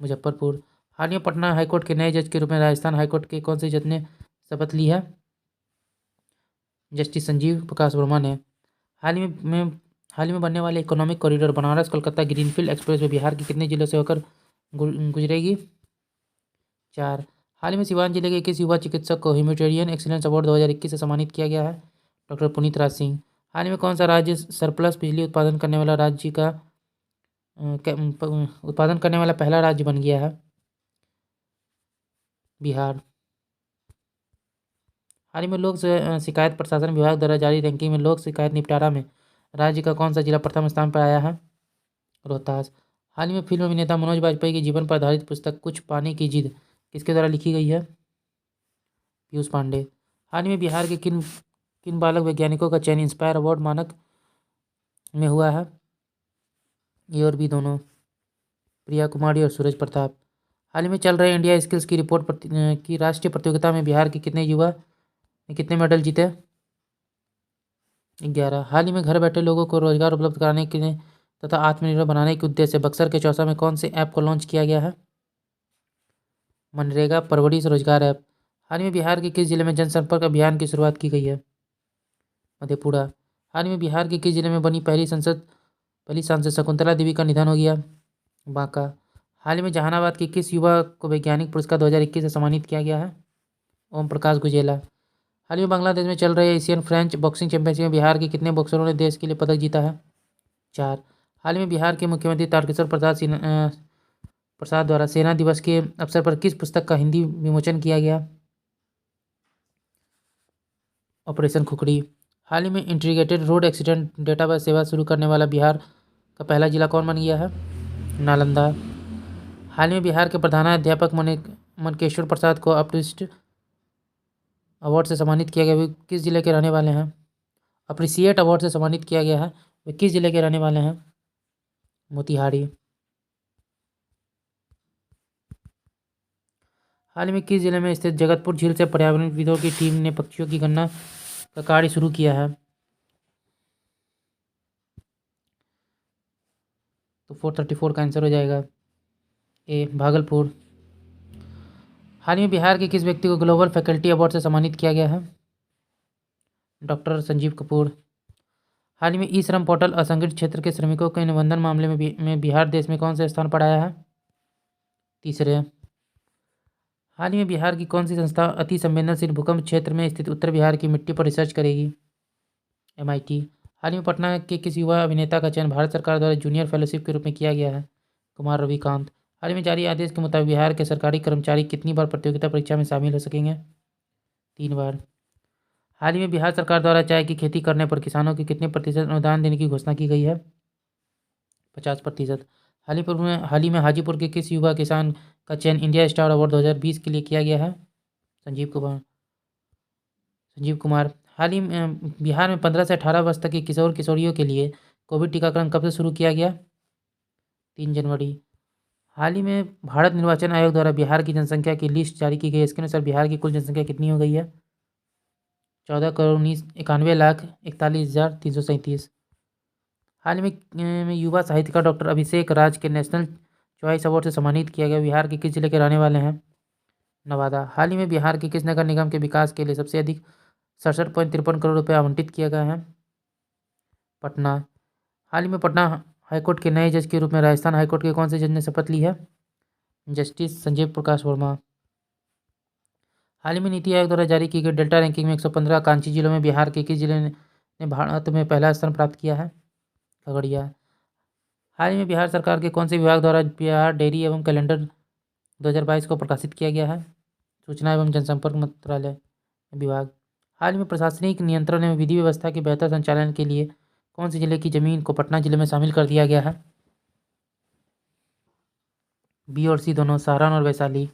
मुजफ्फरपुर। हाल ही में पटना हाईकोर्ट के नए जज के रूप में राजस्थान हाईकोर्ट के कौन से जज ने शपथ ली है? जस्टिस संजीव प्रकाश वर्मा ने। हाल ही में बनने वाले economic corridor Banaras Kolkata greenfield express way Bihar के कितने जिलों से होकर गुजरेगी? 4। हाल ही में सिवान जिले के किस युवा चिकित्सक को ह्यूमैनिटेरियन एक्सीलेंस अवार्ड 2021 से सम्मानित किया गया है? डॉक्टर पुनीत राज सिंह। हाल ही में कौन सा राज्य सरप्लस बिजली उत्पादन करने वाला राज्य का उत्पादन करने वाला पहला राज्य बन गया है बिहार। हाल ही में लोक शिकायत प्रशासन विभाग द्वारा जारी रैंकिंग में लोक शिकायत निपटारा में राज्य का कौन सा जिला प्रथम स्थान पर आया है? रोहतास। हाल ही में फिल्म अभिनेता मनोज बाजपेयी के जीवन पर आधारित पुस्तक कुछ पाने की जिद किसके द्वारा लिखी गई है? पीयूष पांडे। हाल ही में बिहार के किन किन बालक वैज्ञानिकों का चयन इंस्पायर अवार्ड मानक में हुआ है? ए और बी दोनों, प्रिया कुमारी और सूरज प्रताप। हाल ही में चल रहे इंडिया स्किल्स की रिपोर्ट की राष्ट्रीय प्रतियोगिता में बिहार के कितने युवा ने कितने मेडल जीते? 11। हाल ही में घर बैठे लोगों को रोजगार उपलब्ध कराने के लिए तथा आत्मनिर्भर बनाने के उद्देश्य से बक्सर के चौसा में कौन से ऐप को लॉन्च किया गया है? मनरेगा परवरिश रोजगार ऐप। हाल ही में बिहार के किस जिले में जनसंपर्क अभियान की शुरुआत की गई है? मधेपुरा। हाल ही में बिहार के किस जिले में बनी पहली सांसद शकुंतला देवी का निधन हो गया? बांका। हाल ही में जहानाबाद के किस युवा को वैज्ञानिक पुरस्कार 2021 से सम्मानित किया गया है? ओम प्रकाश गुजेला। हाल ही में बांग्लादेश में चल रहे एशियन फ्रेंच बॉक्सिंग चैंपियनशिप में बिहार के कितने बॉक्सरों ने देश के लिए पदक जीता है? 4। हाल ही में बिहार के मुख्यमंत्री तारकिशोर प्रसाद द्वारा सेना दिवस के अवसर पर किस पुस्तक का हिंदी विमोचन किया गया? ऑपरेशन खुखड़ी। हाल ही में इंटीग्रेटेड रोड एक्सीडेंट डेटाबेस सेवा शुरू करने वाला बिहार का पहला जिला कौन बन गया है? नालंदा। हाल ही में बिहार के प्रधानाध्यापक मनकेश्वर प्रसाद को अपरिस्ट अवार्ड से सम्मानित किया गया। वे किस जिले के रहने वाले हैं? अप्रिसिएट अवार्ड से सम्मानित किया गया है। वे किस जिले के रहने वाले हैं? मोतिहारी। हाल ही में किस जिले में स्थित जगतपुर झील से पर्यावरणविदों की टीम ने पक्षियों की गणना का कार्य शुरू किया है? तो 434 का आंसर हो जाएगा ए, भागलपुर। हाल ही में बिहार के किस व्यक्ति को ग्लोबल फैकल्टी अवार्ड से सम्मानित किया गया है? डॉक्टर संजीव कपूर। हाल ही में ई श्रम पोर्टल असंगठित क्षेत्र के श्रमिकों के निबंधन मामले में बिहार देश में कौन से स्थान पर आया है? तीसरे। हाल ही में बिहार की कौन सी संस्था अति संवेदनशील भूकंप क्षेत्र में स्थित उत्तर बिहार की मिट्टी पर रिसर्च करेगी? MIT। हाल ही में पटना के किस युवा अभिनेता का चयन भारत सरकार द्वारा जूनियर फेलोशिप के रूप में किया गया है? कुमार रविकांत। हाल ही में जारी आदेश के मुताबिक बिहार के सरकारी कर्मचारी कितनी बार प्रतियोगिता परीक्षा में शामिल हो सकेंगे? 3 बार। हाल ही में बिहार सरकार द्वारा चाय की खेती करने पर किसानों को कितने प्रतिशत अनुदान देने की घोषणा की गई है? 50%। हाल ही में हाजीपुर के किस युवा किसान का चयन इंडिया स्टार अवार्ड 2020 के लिए किया गया है? संजीव कुमार। हाल ही में बिहार में 15 से 18 वर्ष तक के किशोर किशोरियों के लिए कोविड टीकाकरण कब से शुरू किया गया? 3 जनवरी। हाल ही में भारत निर्वाचन आयोग द्वारा बिहार की जनसंख्या की लिस्ट जारी की गई। इसके अनुसार बिहार की कुल जनसंख्या कितनी हो गई है? 14,91,41,41,337। हाल ही में युवा साहित्यकार डॉक्टर अभिषेक राज के नेशनल चॉइस अवार्ड से सम्मानित किया गया। बिहार के किस जिले के रहने वाले हैं? नवादा। हाल ही में बिहार के किस नगर निगम के विकास के लिए सबसे अधिक 67.53 करोड़ रुपये आवंटित किया गया है? पटना। हाल ही में पटना हाईकोर्ट के नए जज के रूप में राजस्थान हाईकोर्ट के कौन से जज ने शपथ ली है? जस्टिस संजीव प्रकाश वर्मा। हाल ही में नीति आयोग द्वारा जारी की गई डेल्टा रैंकिंग में 115 आकांक्षी जिलों में बिहार के किस जिले ने भारत में पहला स्थान प्राप्त किया है? खगड़िया। हाल ही में बिहार सरकार के कौन से विभाग द्वारा बिहार डेयरी एवं कैलेंडर 2022 को प्रकाशित किया गया है? सूचना एवं जनसंपर्क मंत्रालय विभाग। हाल ही में प्रशासनिक नियंत्रण एवं विधि व्यवस्था के बेहतर संचालन के लिए कौन से जिले की जमीन को पटना जिले में शामिल कर दिया गया है? बी और सी दोनों, सहारन और वैशाली।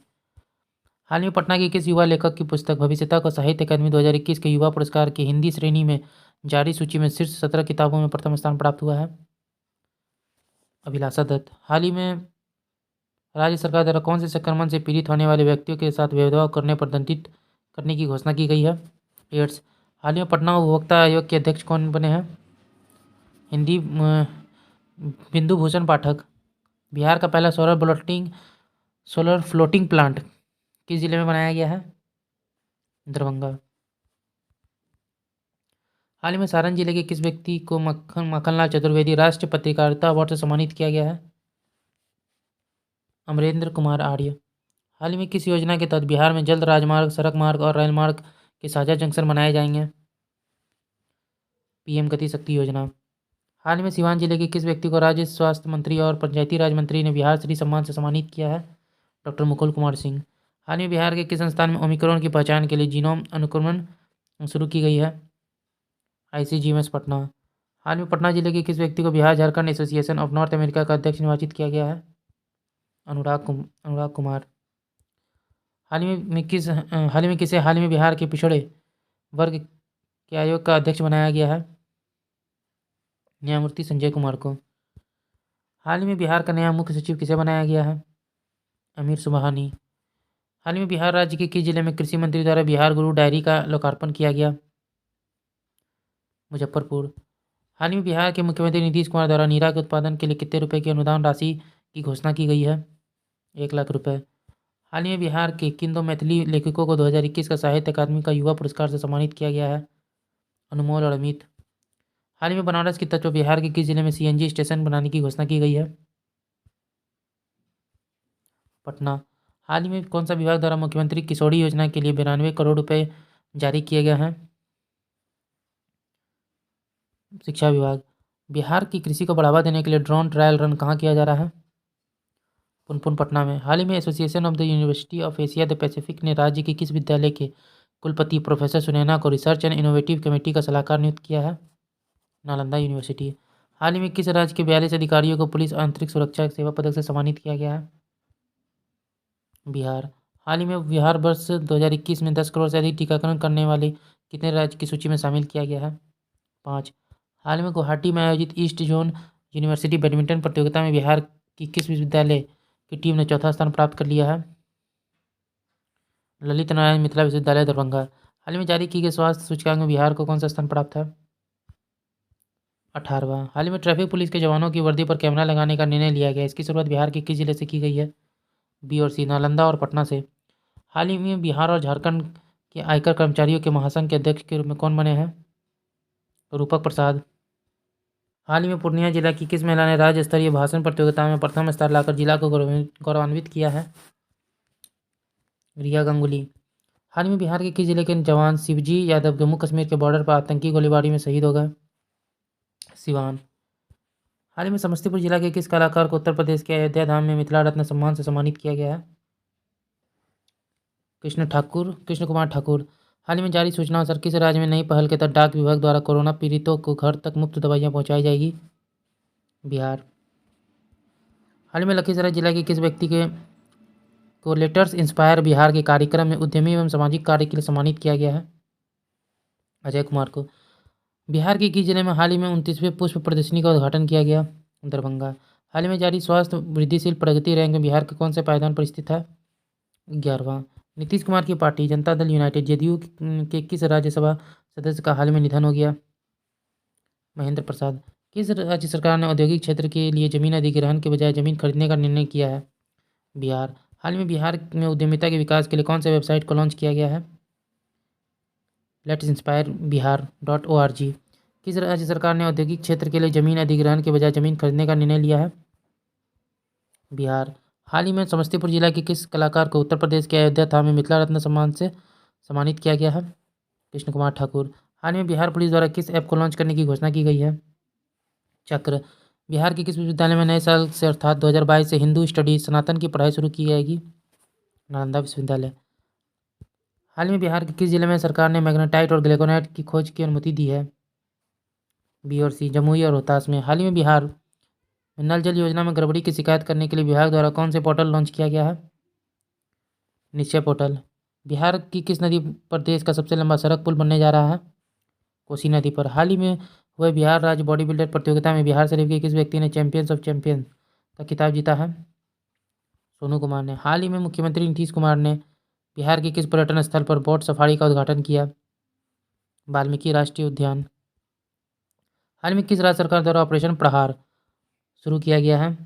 हाल ही में पटना के किस युवा लेखक की पुस्तक भविष्यता को साहित्य अकादमी 2021 के युवा पुरस्कार की हिंदी श्रेणी में जारी सूची में शीर्ष 17 किताबों में प्रथम स्थान प्राप्त हुआ है? अभिलाषा दत्त। हाल ही में राज्य सरकार द्वारा कौन से संक्रमण से पीड़ित होने वाले व्यक्तियों के साथ भेदभाव करने पर दंडित करने की घोषणा की गई है? एड्स। हाल ही में पटना उपभोक्ता आयोग के अध्यक्ष कौन बने हैं? हिंदी बिंदु भूषण पाठक। बिहार का पहला सोलर फ्लोटिंग प्लांट किस जिले में बनाया गया है? दरभंगा। हाल ही में सारण जिले के किस व्यक्ति को मक्खनलाल चतुर्वेदी राष्ट्रीय पत्रकारिता अवार्ड से सम्मानित किया गया है? अमरेंद्र कुमार आर्य। हाल ही में किस योजना के तहत बिहार में जल्द राजमार्ग, सड़क मार्ग और रेल मार्ग के साझा जंक्शन बनाए जाएंगे? PM गति शक्ति योजना। हाल ही में सिवान जिले के किस व्यक्ति को राज्य स्वास्थ्य मंत्री और पंचायती राज मंत्री ने बिहार श्री सम्मान से सम्मानित किया है? डॉक्टर मुकुल कुमार सिंह। हाल ही में बिहार के किस संस्थान में ओमिक्रॉन की पहचान के लिए जीनोम अनुक्रमण शुरू की गई है? ICGMS पटना। हाल में पटना जिले के किस व्यक्ति को Bihar Jharkhand association of north America का अध्यक्ष निर्वाचित किया गया है? अनुराग कुमार। हाल ही में किसे हाल ही में बिहार के पिछड़े वर्ग के आयोग का अध्यक्ष बनाया गया है? न्यायमूर्ति संजय कुमार को। हाल ही में बिहार का नया मुख्य सचिव किसे बनाया गया है? अमीर सुबहानी। हाल ही में बिहार राज्य के किस जिले में कृषि मंत्री द्वारा बिहार गुरु डायरी का लोकार्पण किया गया? मुजफ्फरपुर। हाल ही में बिहार के मुख्यमंत्री नीतीश कुमार द्वारा नीरा के उत्पादन के लिए कितने रुपए की अनुदान राशि की घोषणा की गई है? 1 लाख रुपए। हाल ही में बिहार के किन 2 मैथिली लेखकों को 2021 का साहित्य अकादमी का युवा पुरस्कार से सम्मानित किया गया है? अनमोल और अमित। हाल ही में बनारस की तर्ज पर बिहार के किस जिले में CNG स्टेशन बनाने की घोषणा की गई है? पटना। हाल ही में कौन सा विभाग द्वारा मुख्यमंत्री किशोरी योजना के लिए 92 करोड़ रुपए जारी किए गए हैं? शिक्षा विभाग। बिहार की कृषि को बढ़ावा देने के लिए ड्रोन ट्रायल रन कहाँ किया जा रहा है? पुनपुन पटना में। हाल ही में association of the university of Asia the Pacific ने राज्य के किस विद्यालय के कुलपति प्रोफेसर सुनैना को रिसर्च एंड इनोवेटिव कमेटी का सलाहकार नियुक्त किया है? नालंदा यूनिवर्सिटी। हाल ही में किस राज्य के 42 अधिकारियों को पुलिस आंतरिक सुरक्षा सेवा पदक से सम्मानित किया गया है? बिहार। हाल ही में बिहार वर्ष 2021 में 10 करोड़ से अधिक टीकाकरण करने वाले कितने राज्य की सूची में शामिल किया गया है? 5। हाल ही में गुवाहाटी में आयोजित ईस्ट जोन यूनिवर्सिटी बैडमिंटन प्रतियोगिता में बिहार की किस विश्वविद्यालय की टीम ने चौथा स्थान प्राप्त कर लिया है? ललित नारायण मिथिला विश्वविद्यालय दरभंगा। हाल ही में जारी की गई स्वास्थ्य सूचकांक में बिहार को कौन सा स्थान प्राप्त है? 18वां। हाल ही में ट्रैफिक पुलिस के जवानों की वर्दी पर कैमरा लगाने का निर्णय लिया गया। इसकी शुरुआत बिहार के किस जिले से की गई है? B और C, नालंदा और पटना से। हाल ही में बिहार और झारखंड के आयकर कर्मचारियों के महासंघ के अध्यक्ष के रूप में कौन बने हैं? रूपक प्रसाद। हाल ही में पूर्णिया जिला की किस महिला ने राज्य स्तरीय भाषण प्रतियोगिता में प्रथम स्थान लाकर जिला को गौरवान्वित किया है? रिया गांगुली। हाल ही में बिहार के किस जिले के जवान शिवजी यादव जम्मू कश्मीर के बॉर्डर पर आतंकी गोलीबारी में शहीद हो गए? सिवान। हाल ही में समस्तीपुर जिला के किस कलाकार को उत्तर प्रदेश के अयोध्या धाम में मिथिला रत्न सम्मान से सम्मानित किया गया है? कृष्ण कुमार ठाकुर। हाल ही में जारी सूचना अनुसार किस राज्य में नई पहल के तहत डाक विभाग द्वारा कोरोना पीड़ितों को घर तक मुफ्त दवाइयां पहुंचाई जाएगी? बिहार। हाल ही में लखीसराय जिला के किस व्यक्ति को लेटर्स इंस्पायर बिहार के कार्यक्रम में उद्यमी एवं सामाजिक कार्य के लिए सम्मानित किया गया है? अजय कुमार को। बिहार के किस जिले में हाल ही में 29वें पुष्प प्रदर्शनी का उद्घाटन किया गया? दरभंगा। हाल ही में जारी स्वास्थ्य वृद्धिशील प्रगति रैंक में बिहार के कौन से पायदान पर स्थित है? 11वां। नीतीश कुमार की party Janata Dal United JDU के किस राज्यसभा सदस्य का हाल ही में निधन हो गया? महेंद्र प्रसाद। किस राज्य सरकार ने औद्योगिक क्षेत्र के लिए जमीन अधिग्रहण के बजाय जमीन खरीदने का निर्णय किया है? बिहार। हाल ही में बिहार में उद्यमिता के विकास के लिए कौन से वेबसाइट को लॉन्च किया गया है? letsinspireBihar.org। किस राज्य सरकार ने औद्योगिक क्षेत्र के लिए जमीन अधिग्रहण के बजाय जमीन खरीदने का निर्णय लिया है? बिहार। हाल ही में समस्तीपुर जिला के किस कलाकार को उत्तर प्रदेश के अयोध्या धाम में मिथिला रत्न सम्मान से सम्मानित किया गया है? कृष्ण कुमार ठाकुर। हाल ही में बिहार पुलिस द्वारा किस ऐप को लॉन्च करने की घोषणा की गई है? चक्र। बिहार के किस विश्वविद्यालय में नए साल से अर्थात 2022 से हिंदू स्टडीज सनातन की पढ़ाई शुरू की जाएगी? नालंदा विश्वविद्यालय। हाल ही में बिहार के किस जिले में सरकार ने मैग्नेटाइट और ग्लेकोनाइट की खोज की अनुमति दी है? B और C, जमुई और रोहतास में। हाल ही में बिहार में नल जल योजना में गड़बड़ी की शिकायत करने के लिए विभाग द्वारा कौन से पोर्टल लॉन्च किया गया है? निश्चय पोर्टल। बिहार की किस नदी पर देश का सबसे लंबा सड़क पुल बनने जा रहा है? कोसी नदी पर। हाल ही में हुए बिहार राज्य बॉडी बिल्डर प्रतियोगिता में बिहार शरीफ के किस व्यक्ति ने चैंपियंस ऑफ चैंपियन का खिताब जीता है? सोनू कुमार ने। हाल ही में मुख्यमंत्री नीतीश कुमार ने बिहार के किस पर्यटन स्थल पर बोट सफारी का उद्घाटन किया? वाल्मीकि राष्ट्रीय उद्यान। हाल में किस राज्य सरकार द्वारा ऑपरेशन प्रहार शुरू किया गया है?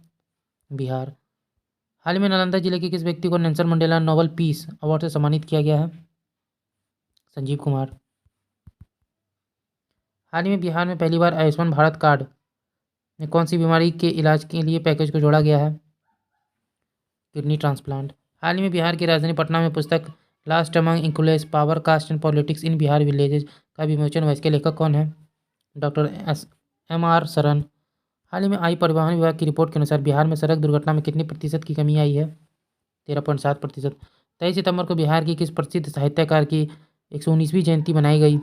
बिहार। हाल ही में नालंदा जिले के किस व्यक्ति को Nelson Mandela Nobel peace award से सम्मानित किया गया है? संजीव कुमार। हाल ही में बिहार में पहली बार आयुष्मान भारत कार्ड में कौन सी बीमारी के इलाज के लिए पैकेज को जोड़ा गया है? Kidney transplant. हाल ही में बिहार की राजधानी पटना में पुस्तक last among inclusive power caste and politics in Bihar villages का विमोचन हुआ। इसके लेखक कौन है? डॉक्टर MR शरण। हाल ही में आई परिवहन विभाग की रिपोर्ट के अनुसार बिहार में सड़क दुर्घटना में कितनी प्रतिशत की कमी आई है? 13.7%। 23 सितंबर को बिहार की किस प्रसिद्ध साहित्यकार की 119वीं जयंती मनाई गई?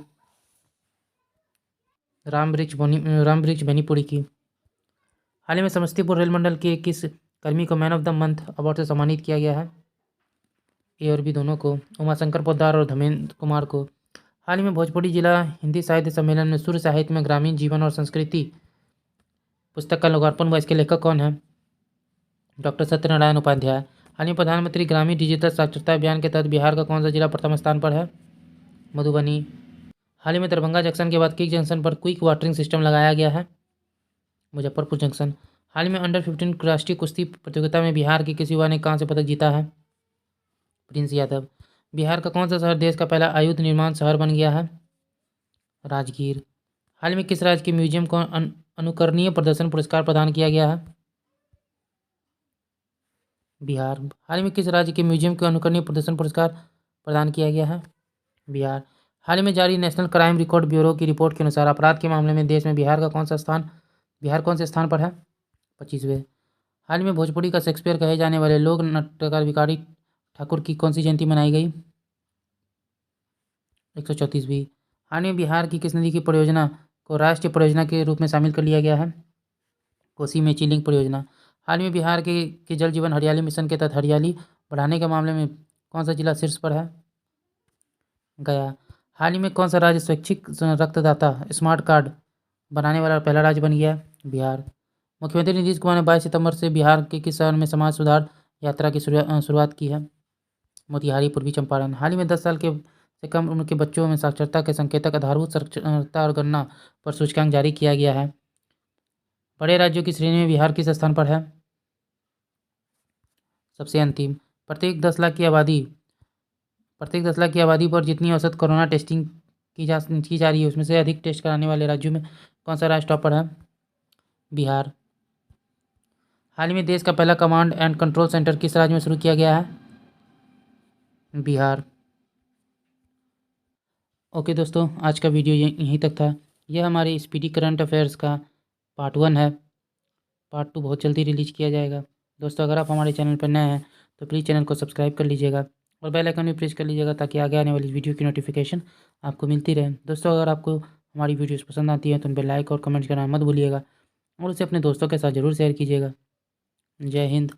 रामवृक्ष बेनीपुरी की। हाल ही में समस्तीपुर रेल मंडल के किस कर्मी को man of the month award से सम्मानित किया गया है? ए और बी दोनों को। उमाशंकर पोद्दार और धर्मेंद्र कुमार को। हाल ही में भोजपुरी जिला हिंदी साहित्य सम्मेलन में सूर्य साहित्य में ग्रामीण जीवन और संस्कृति पुस्तक का लोकार्पण हुआ। इसके लेखक कौन है? डॉक्टर सत्यनारायण उपाध्याय। हाल ही में प्रधानमंत्री ग्रामीण डिजिटल साक्षरता अभियान के तहत बिहार का कौन सा जिला प्रथम स्थान पर है? मधुबनी। हाल ही में दरभंगा जंक्शन के बाद किस जंक्शन पर क्विक वाटरिंग सिस्टम लगाया गया है? मुजफ्फरपुर जंक्शन। हाल ही में अंडर-15 राष्ट्रीय कुश्ती प्रतियोगिता में बिहार के किस युवा ने कांस्य पदक जीता है? प्रिंस यादव। बिहार का कौन सा शहर देश का पहला आयुध निर्माण शहर बन गया है? राजगीर। हाल ही में किस राज्य के म्यूजियम को अनुकरणीय प्रदर्शन पुरस्कार प्रदान किया गया है? बिहार। हाल ही में किस राज्य के म्यूजियम को अनुकरणीय प्रदर्शन पुरस्कार प्रदान किया गया है? बिहार। हाल ही में जारी नेशनल क्राइम रिकॉर्ड ब्यूरो की रिपोर्ट के अनुसार अपराध के मामले में देश में बिहार कौन से स्थान पर है? 25वें। हाल ही में भोजपुरी का शेक्सपियर कहे जाने वाले लोक नाट्यकार भिखारी ठाकुर की कौन सी जयंती मनाई गई? 134वीं। हाल ही में बिहार की किस नदी की परियोजना को राष्ट्रीय परियोजना के रूप में शामिल कर लिया गया है? कोसी मेची लिंक परियोजना। हाल ही में बिहार के जल जीवन हरियाली मिशन के तहत हरियाली बढ़ाने के मामले में कौन सा जिला शीर्ष पर है? गया। हाल ही में कौन सा राज्य स्वैच्छिक रक्तदाता स्मार्ट कार्ड बनाने वाला पहला राज्य बन गया? बिहार। मुख्यमंत्री नीतीश कुमार ने 22 सितंबर से बिहार के किस शहर में समाज सुधार यात्रा की शुरुआत की है? मोतिहारी, पूर्वी चंपारण। हाल ही में 10 साल से कम उम्र के बच्चों में साक्षरता के संकेतक आधारभूत साक्षरता और गणना पर सूचकांक जारी किया गया है। बड़े राज्यों की श्रेणी में बिहार किस स्थान पर है? सबसे अंतिम। प्रत्येक 10 लाख की आबादी पर जितनी औसत कोरोना टेस्टिंग की जा रही है उसमें से अधिक टेस्ट कराने वाले राज्यों में कौन सा राज्य टॉप पर है? बिहार। हाल ही में देश का पहला कमांड एंड कंट्रोल सेंटर किस राज्य में शुरू किया गया है? बिहार। ओके दोस्तों, आज का वीडियो यहीं तक था। यह हमारे स्पीडी करंट अफेयर्स का पार्ट 1 है। पार्ट 2 बहुत जल्दी रिलीज किया जाएगा। दोस्तों, अगर आप हमारे चैनल पर नए हैं तो प्लीज़ चैनल को सब्सक्राइब कर लीजिएगा और बेल आइकन भी प्रेस कर लीजिएगा ताकि आगे आने वाली वीडियो की नोटिफिकेशन आपको मिलती रहे। दोस्तों, अगर आपको हमारी वीडियोस पसंद आती हैं तो उन पर लाइक और कमेंट करना मत भूलिएगा और उसे अपने दोस्तों के साथ ज़रूर शेयर कीजिएगा। जय हिंद।